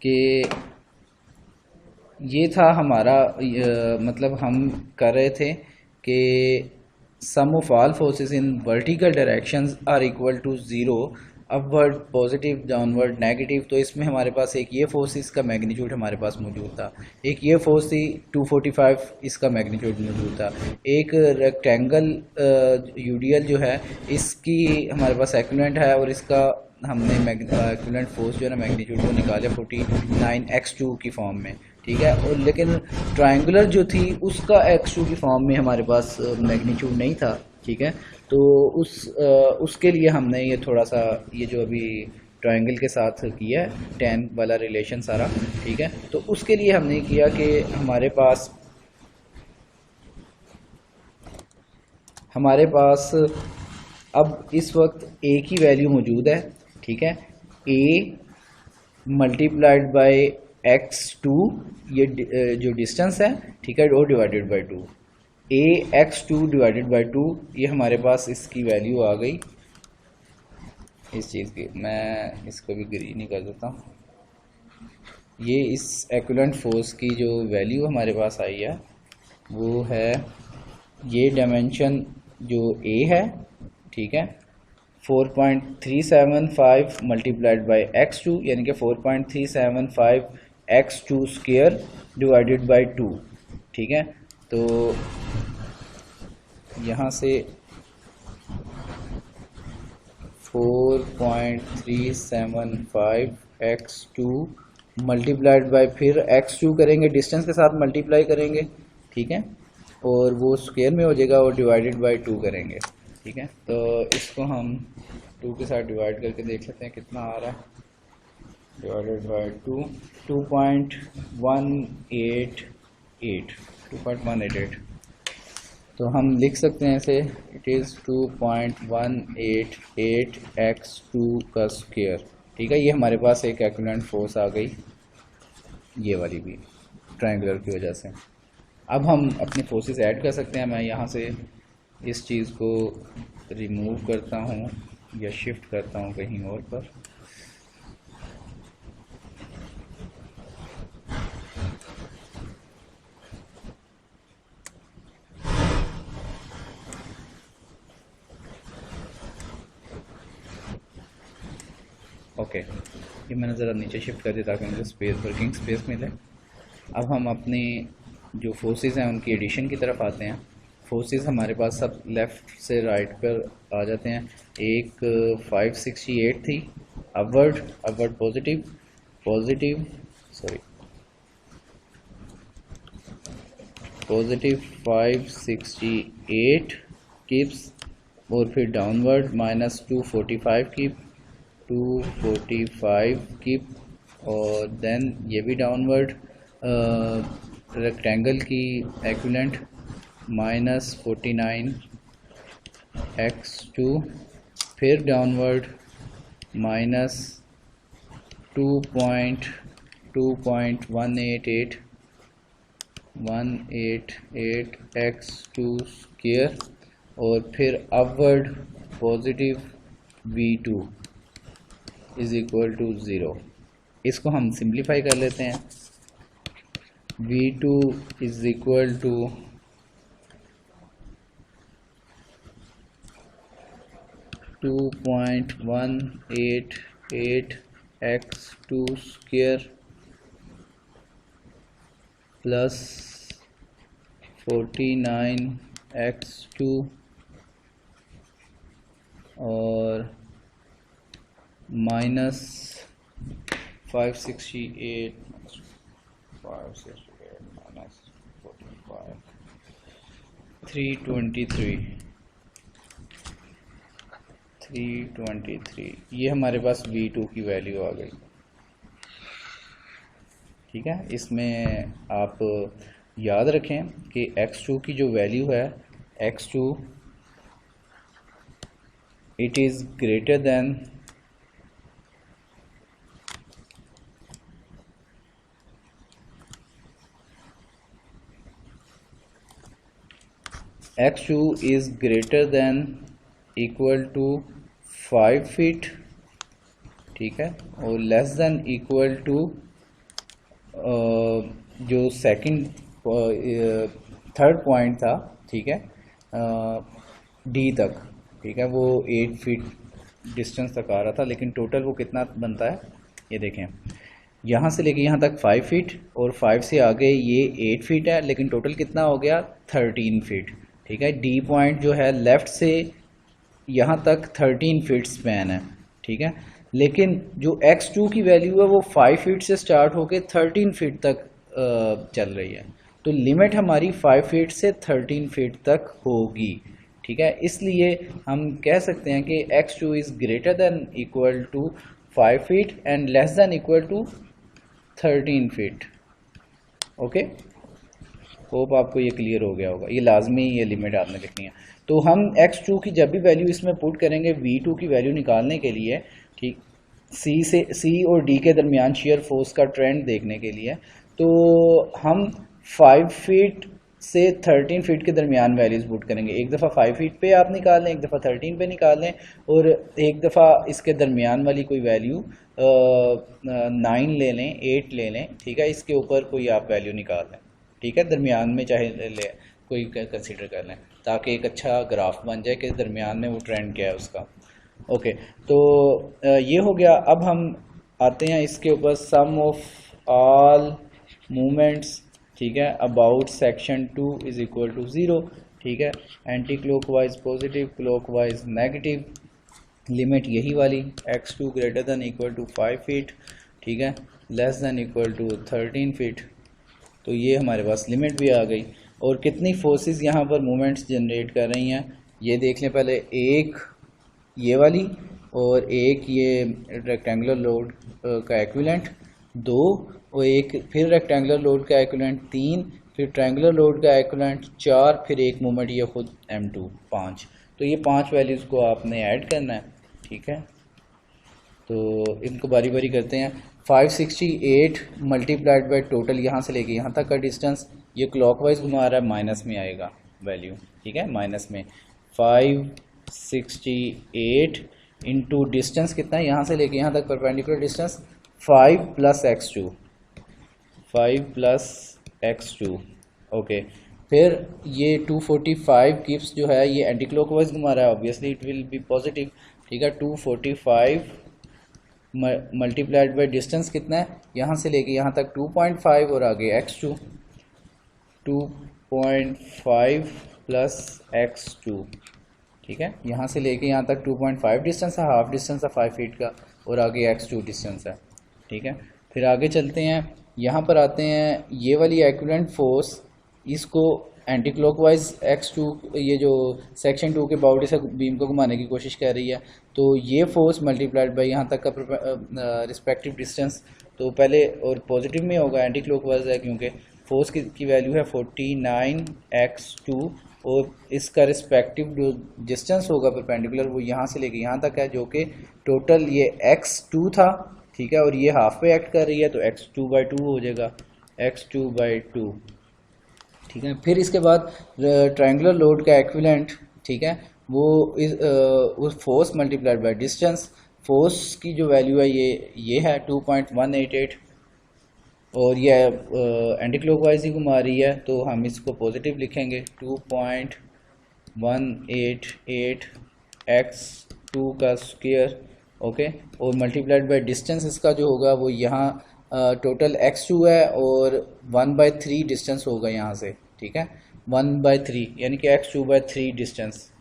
Speaker 1: कि ये था हमारा मतलब हम कर रहे थे कि sum of all forces in vertical directions are equal to zero, upward positive downward negative. तो इसमें हमारे पास एक ये फोर्स इसका मैग्नीट्यूड हमारे पास मौजूद था, एक ये फोर्स थी 245 इसका मैग्नीट्यूड मौजूद था, एक रेक्टेंगल यूडीएल जो है इसकी हमारे पास एक्विवेलेंट है और इसका हमने एक्विवेलेंट फोर्स जो है ना मैग्नीट्यूड वो निकाला 49x2 की फॉर्म में। ठीक है, और लेकिन ट्रायंगुलर जो थी उसका x2 की फॉर्म में हमारे पास मैग्नीट्यूड नहीं था। ठीक है, तो उसके लिए हमने ये थोड़ा सा ये जो अभी ट्रायंगल के साथ किया है टेन वाला रिलेशन सारा। ठीक है, तो उसके लिए हमने किया कि हमारे पास अब इस वक्त a की वैल्यू मौजूद है। ठीक है, a मल्टीप्लाइड बाय x2 ये जो डिस्टेंस है, ठीक है, और divided by 2, ax2 divided by 2 ये हमारे पास इसकी वैल्यू आ गई इस चीज़ की। मैं इसको भी ग्रीन ही कर देता हूँ। ये इस एक्विवेलेंट फोर्स की जो वैल्यू हमारे पास आई है वो है, ये डायमेंशन जो a है, ठीक है, 4.375 मल्टीप्लाइड बाई x2 यानी कि 4.375 x2 स्क्वायर डिवाइडेड बाई 2। ठीक है, तो यहाँ से 4.375 x2 मल्टीप्लाइड बाई फिर x2 करेंगे, डिस्टेंस के साथ मल्टीप्लाई करेंगे। ठीक है, और वो स्क्वायर में हो जाएगा और डिवाइडेड बाई 2 करेंगे। ठीक है, तो इसको हम 2 के साथ डिवाइड करके देख लेते हैं कितना आ रहा है। डिवाइडेड बाई 2 2.188 तो हम लिख सकते हैं इसे, इट इज़ 2.188 x2 का स्क्वायर। ठीक है, ये हमारे पास एक एक्विवेलेंट फोर्स आ गई, ये वाली भी ट्रायंगुलर की वजह से। अब हम अपनी फोर्सेस ऐड कर सकते हैं। मैं यहाँ से इस चीज़ को रिमूव करता हूँ या शिफ्ट करता हूँ कहीं और पर। ओके, ये मैंने ज़रा नीचे शिफ्ट कर दिया ताकि मुझे स्पेस, वर्किंग स्पेस मिले। अब हम अपने जो फोर्सेस हैं उनकी एडिशन की तरफ आते हैं। फोर्सेस हमारे पास सब लेफ़्ट से राइट पर आ जाते हैं। एक 568 थी अपवर्ड पॉजिटिव 568 कीप्स, और फिर डाउनवर्ड -245 कीप 245 कीप, और देन ये भी डाउनवर्ड रेक्टेंगल की एक्विवेलेंट -49 x2, फिर डाउनवर्ड -2.188 x2 स्क्वायर, और फिर upward positive v2 is equal to 0। इसको हम सिंप्लीफाई कर लेते हैं। v2 is equal to 2.188 x2 square plus 49 x2 और माइनस 568 माइनस 45 323। 323, ये हमारे पास V2 की वैल्यू आ गई। ठीक है, इसमें आप याद रखें कि x2 की जो वैल्यू है, x2 it is greater then x2 is greater than equal to 5 feet, ठीक है, और लेस देन इक्वल टू जो सेकंड थर्ड पॉइंट था, ठीक है, डी तक, ठीक है, वो 8 फीट डिस्टेंस तक आ रहा था, लेकिन टोटल वो कितना बनता है ये देखें, यहाँ से लेके यहाँ तक 5 फीट और 5 से आगे ये 8 फीट है, लेकिन टोटल कितना हो गया 13 फीट। ठीक है, डी पॉइंट जो है लेफ़्ट से यहाँ तक 13 फीट स्पैन है। ठीक है, लेकिन जो x2 की वैल्यू है वो 5 फीट से स्टार्ट होके 13 फीट तक चल रही है, तो लिमिट हमारी 5 फीट से 13 फीट तक होगी। ठीक है, इसलिए हम कह सकते हैं कि x2 is greater than equal to 5 feet and less than equal to 13 feet. Okay, hope आपको ये क्लियर हो गया होगा, ये लाजमी ये लिमिट आपने लिखनी है। तो हम x2 की जब भी वैल्यू इसमें पुट करेंगे v2 की वैल्यू निकालने के लिए, ठीक, C और D के दरमियान शेयर फोर्स का ट्रेंड देखने के लिए, तो हम 5 फीट से 13 फीट के दरमियान वैल्यूज़ पुट करेंगे। एक दफ़ा 5 फीट पे आप निकाल लें, एक दफ़ा 13 पे निकाल लें, और एक दफ़ा इसके दरमियान वाली कोई वैल्यू 9 ले लें, 8 ले लें। ठीक है, इसके ऊपर कोई आप वैल्यू निकाल लें। ठीक है, दरमियान में चाहे ले कोई कंसीडर कर लें, ताकि एक अच्छा ग्राफ बन जाए कि दरमियान में वो ट्रेंड क्या है उसका। ओके, तो ये हो गया। अब हम आते हैं इसके ऊपर सम ऑफ ऑल मूवमेंट्स। ठीक है, about section 2 is equal to 0। ठीक है, anti clockwise positive, clockwise negative, limit यही वाली x2 greater than equal to 5 feet, ठीक है, less than equal to 13 feet. तो ये हमारे पास लिमिट भी आ गई। और कितनी फोर्सेस यहाँ पर मूवमेंट्स जनरेट कर रही हैं ये देख लें पहले। एक ये वाली और एक ये रेक्टेंगुलर लोड का एक्विवेलेंट 2, और एक फिर रेक्टेंगुलर लोड का एक्विवेलेंट 3, फिर ट्रायंगुलर लोड का एक्विवेलेंट 4, फिर एक मूवमेंट ये खुद m2 5। तो ये 5 वैल्यूज़ को आपने ऐड करना है। ठीक है, तो इनको बारी बारी करते हैं। 568 मल्टीप्लाइड बाय टोटल यहाँ से लेके यहाँ तक का डिस्टेंस, ये क्लॉकवाइज घुमा रहा है, माइनस में आएगा वैल्यू। ठीक है, माइनस में 568 इंटू डिस्टेंस कितना है यहाँ से लेके यहाँ तक perpendicular distance 5 plus x2, 5 plus x2। Okay, फिर ये 245 किप्स जो है ये एंटी क्लॉकवाइज घुमा रहा है, obviously it will be positive. ठीक है, 245 मल्टीप्लाइड बाय डिस्टेंस कितना है यहाँ से लेके यहाँ तक 2.5 और आगे x2, 2.5 प्लस x2। ठीक है, यहाँ से लेके यहाँ तक 2.5 डिस्टेंस है, हाफ डिस्टेंस है 5 फीट का, और आगे x2 डिस्टेंस है। ठीक है, फिर आगे चलते हैं, यहाँ पर आते हैं ये वाली एक्विवेलेंट फोर्स, इसको एंटी क्लॉकवाइज x2 ये जो सेक्शन 2 के बाउंड्री से बीम को घुमाने की कोशिश कर रही है, तो ये फोर्स मल्टीप्लाइड बाय यहाँ तक का रिस्पेक्टिव डिस्टेंस, तो पहले और पॉजिटिव में होगा, एंटी क्लॉकवाइज है क्योंकि फोर्स की वैल्यू है 49x2, और इसका रिस्पेक्टिव जो डिस्टेंस होगा परपेंडिकुलर वो यहाँ से लेके यहाँ तक है, जो कि टोटल ये x2 था। ठीक है, और ये हाफ पे एक्ट कर रही है, तो x2/2 हो जाएगा, x2/2। ठीक है, फिर इसके बाद ट्रायंगुलर लोड का एक्विवेलेंट, ठीक है, वो उस force multiplied by distance, force की जो वैल्यू है ये है 2.188, और ये एंटी क्लॉकवाइज ही घुमा रही है, तो हम इसको पॉजिटिव लिखेंगे 2.188 x2 का स्क्वायर। ओके, और मल्टीप्लाइड बाय डिस्टेंस इसका जो होगा वो यहाँ टोटल x2 है और 1/3 डिस्टेंस होगा यहाँ से। ठीक है, 1/3 यानी कि x2/3 distance,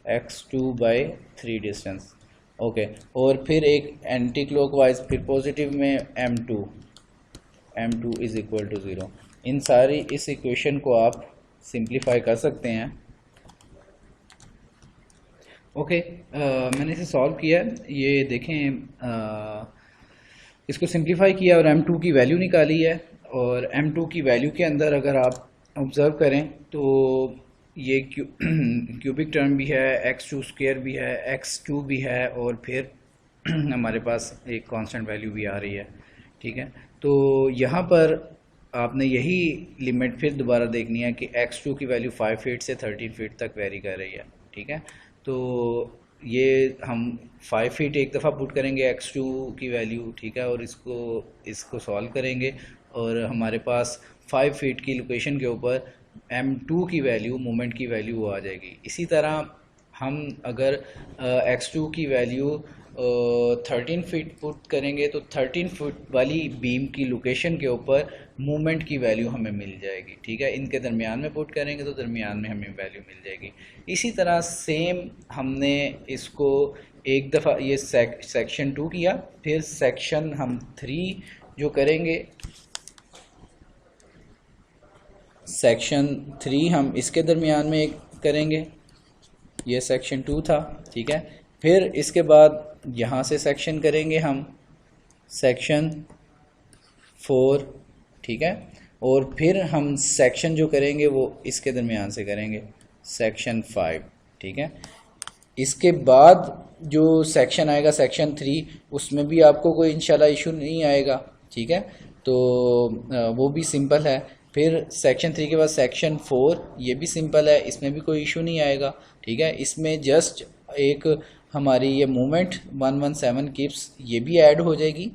Speaker 1: x2/3 distance. Okay, और फिर एक एंटी क्लॉकवाइज, फिर पॉजिटिव में m2 इज इक्वल टू 0। इन सारी इस इक्वेशन को आप सिंप्लीफाई कर सकते हैं। ओके, मैंने इसे सॉल्व किया है। ये देखें, इसको सिंप्लीफाई किया और m2 की वैल्यू निकाली है। और m2 की वैल्यू के अंदर अगर आप ऑब्ज़र्व करें तो ये क्यूबिक टर्म भी है, x2 स्क्वायर भी है, x2 भी है, और फिर हमारे पास एक कांस्टेंट वैल्यू भी आ रही है। ठीक है, तो यहाँ पर आपने यही लिमिट फिर दोबारा देखनी है कि x2 की वैल्यू 5 फीट से 13 फीट तक वेरी कर रही है। ठीक है, तो ये हम 5 फीट एक दफ़ा पुट करेंगे x2 की वैल्यू। ठीक है, और इसको इसको सॉल्व करेंगे और हमारे पास 5 फीट की लोकेशन के ऊपर m2 की वैल्यू, मोमेंट की वैल्यू आ जाएगी। इसी तरह हम अगर x2 की वैल्यू 13 फीट पुट करेंगे तो 13 फुट वाली बीम की लोकेशन के ऊपर मूवमेंट की वैल्यू हमें मिल जाएगी। ठीक है, इनके दरमियान में पुट करेंगे तो दरमियान में हमें वैल्यू मिल जाएगी। इसी तरह सेम हमने इसको एक दफ़ा ये सेक्शन 2 किया, फिर सेक्शन हम 3 जो करेंगे, सेक्शन 3 हम इसके दरमियान में एक करेंगे। ये सेक्शन 2 था। ठीक है, फिर इसके बाद यहाँ से सेक्शन करेंगे हम सेक्शन 4। ठीक है, और फिर हम सेक्शन जो करेंगे वो इसके दरमियान से करेंगे, सेक्शन 5। ठीक है, इसके बाद जो सेक्शन आएगा सेक्शन 3, उसमें भी आपको कोई इंशाल्लाह इशू नहीं आएगा। ठीक है, तो वो भी सिंपल है। फिर सेक्शन 3 के बाद सेक्शन 4, ये भी सिंपल है, इसमें भी कोई इशू नहीं आएगा। ठीक है, इसमें जस्ट एक हमारी ये मूवमेंट 117 किप्स ये भी ऐड हो जाएगी।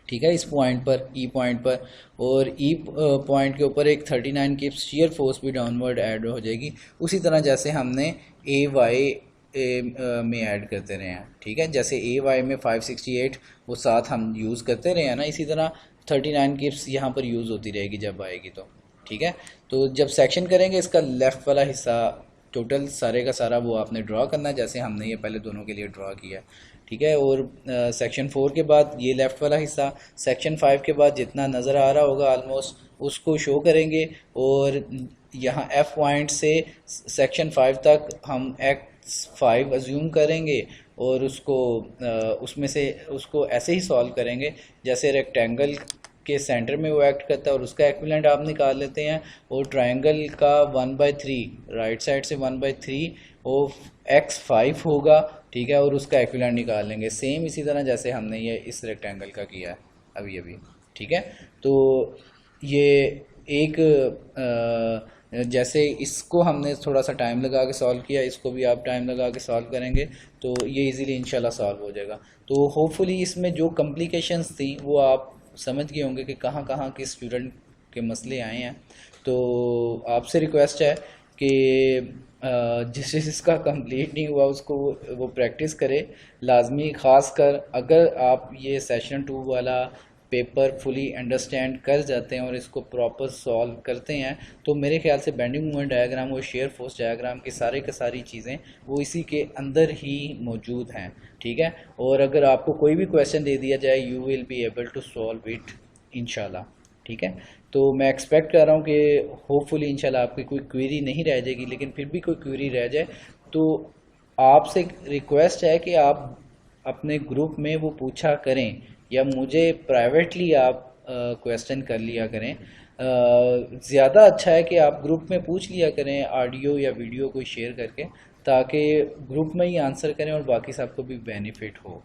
Speaker 1: ठीक है, इस पॉइंट पर, ई पॉइंट पर, और ई पॉइंट के ऊपर एक 39 किप्स शियर फोर्स भी डाउनवर्ड ऐड हो जाएगी, उसी तरह जैसे हमने ए वाई में ऐड करते रहे हैं। ठीक है, जैसे ए वाई में 568 वो साथ हम यूज़ करते रहे हैं ना, इसी तरह 39 किप्स यहाँ पर यूज़ होती रहेगी जब आएगी तो। ठीक है, तो जब सेक्शन करेंगे इसका लेफ़्ट वाला हिस्सा टोटल सारे का सारा वो आपने ड्रा करना है, जैसे हमने ये पहले दोनों के लिए ड्रा किया। ठीक है, और सेक्शन 4 के बाद ये लेफ़्ट वाला हिस्सा, सेक्शन 5 के बाद जितना नज़र आ रहा होगा ऑलमोस्ट उसको शो करेंगे। और यहाँ एफ पॉइंट से सेक्शन 5 तक हम x5 अज्यूम करेंगे और उसको उसमें से उसको ऐसे ही सॉल्व करेंगे जैसे रेक्टेंगल के सेंटर में वो एक्ट करता है, और उसका एक्विवेलेंट आप निकाल लेते हैं। और ट्रायंगल का 1/3 राइट साइड से 1/3 ऑफ x5 होगा। ठीक है, और उसका एक्विवेलेंट निकाल लेंगे, सेम इसी तरह जैसे हमने ये इस रेक्टेंगल का किया है अभी अभी। ठीक है, तो ये एक जैसे इसको हमने थोड़ा सा टाइम लगा के सॉल्व किया, इसको भी आप टाइम लगा के सॉल्व करेंगे तो ये इजीली इंशाल्लाह सॉल्व हो जाएगा। तो होपफुली इसमें जो कॉम्प्लिकेशंस थी वो आप समझ गए होंगे कि कहाँ कहाँ के स्टूडेंट के मसले आए हैं। तो आपसे रिक्वेस्ट है कि जिसका कंप्लीट नहीं हुआ उसको वो प्रैक्टिस करे लाजमी, ख़ास कर अगर आप ये सेशन 2 वाला पेपर फुली अंडरस्टैंड कर जाते हैं और इसको प्रॉपर सॉल्व करते हैं तो मेरे ख्याल से बेंडिंग मोमेंट डायग्राम और शेयर फोर्स डायग्राम की सारी चीज़ें वो इसी के अंदर ही मौजूद हैं। ठीक है, और अगर आपको कोई भी क्वेश्चन दे दिया जाए you will be able to solve it इंशाल्लाह। ठीक है, तो मैं एक्सपेक्ट कर रहा हूँ कि होपफुली इंशाल्लाह आपकी कोई क्वेरी नहीं रह जाएगी, लेकिन फिर भी कोई क्वेरी रह जाए तो आपसे रिक्वेस्ट है कि आप अपने ग्रुप में वो पूछा करें या मुझे प्राइवेटली आप क्वेश्चन कर लिया करें। ज़्यादा अच्छा है कि आप ग्रुप में पूछ लिया करें ऑडियो या वीडियो कोई शेयर करके, ताकि ग्रुप में ही आंसर करें और बाकी सबको भी बेनिफिट हो।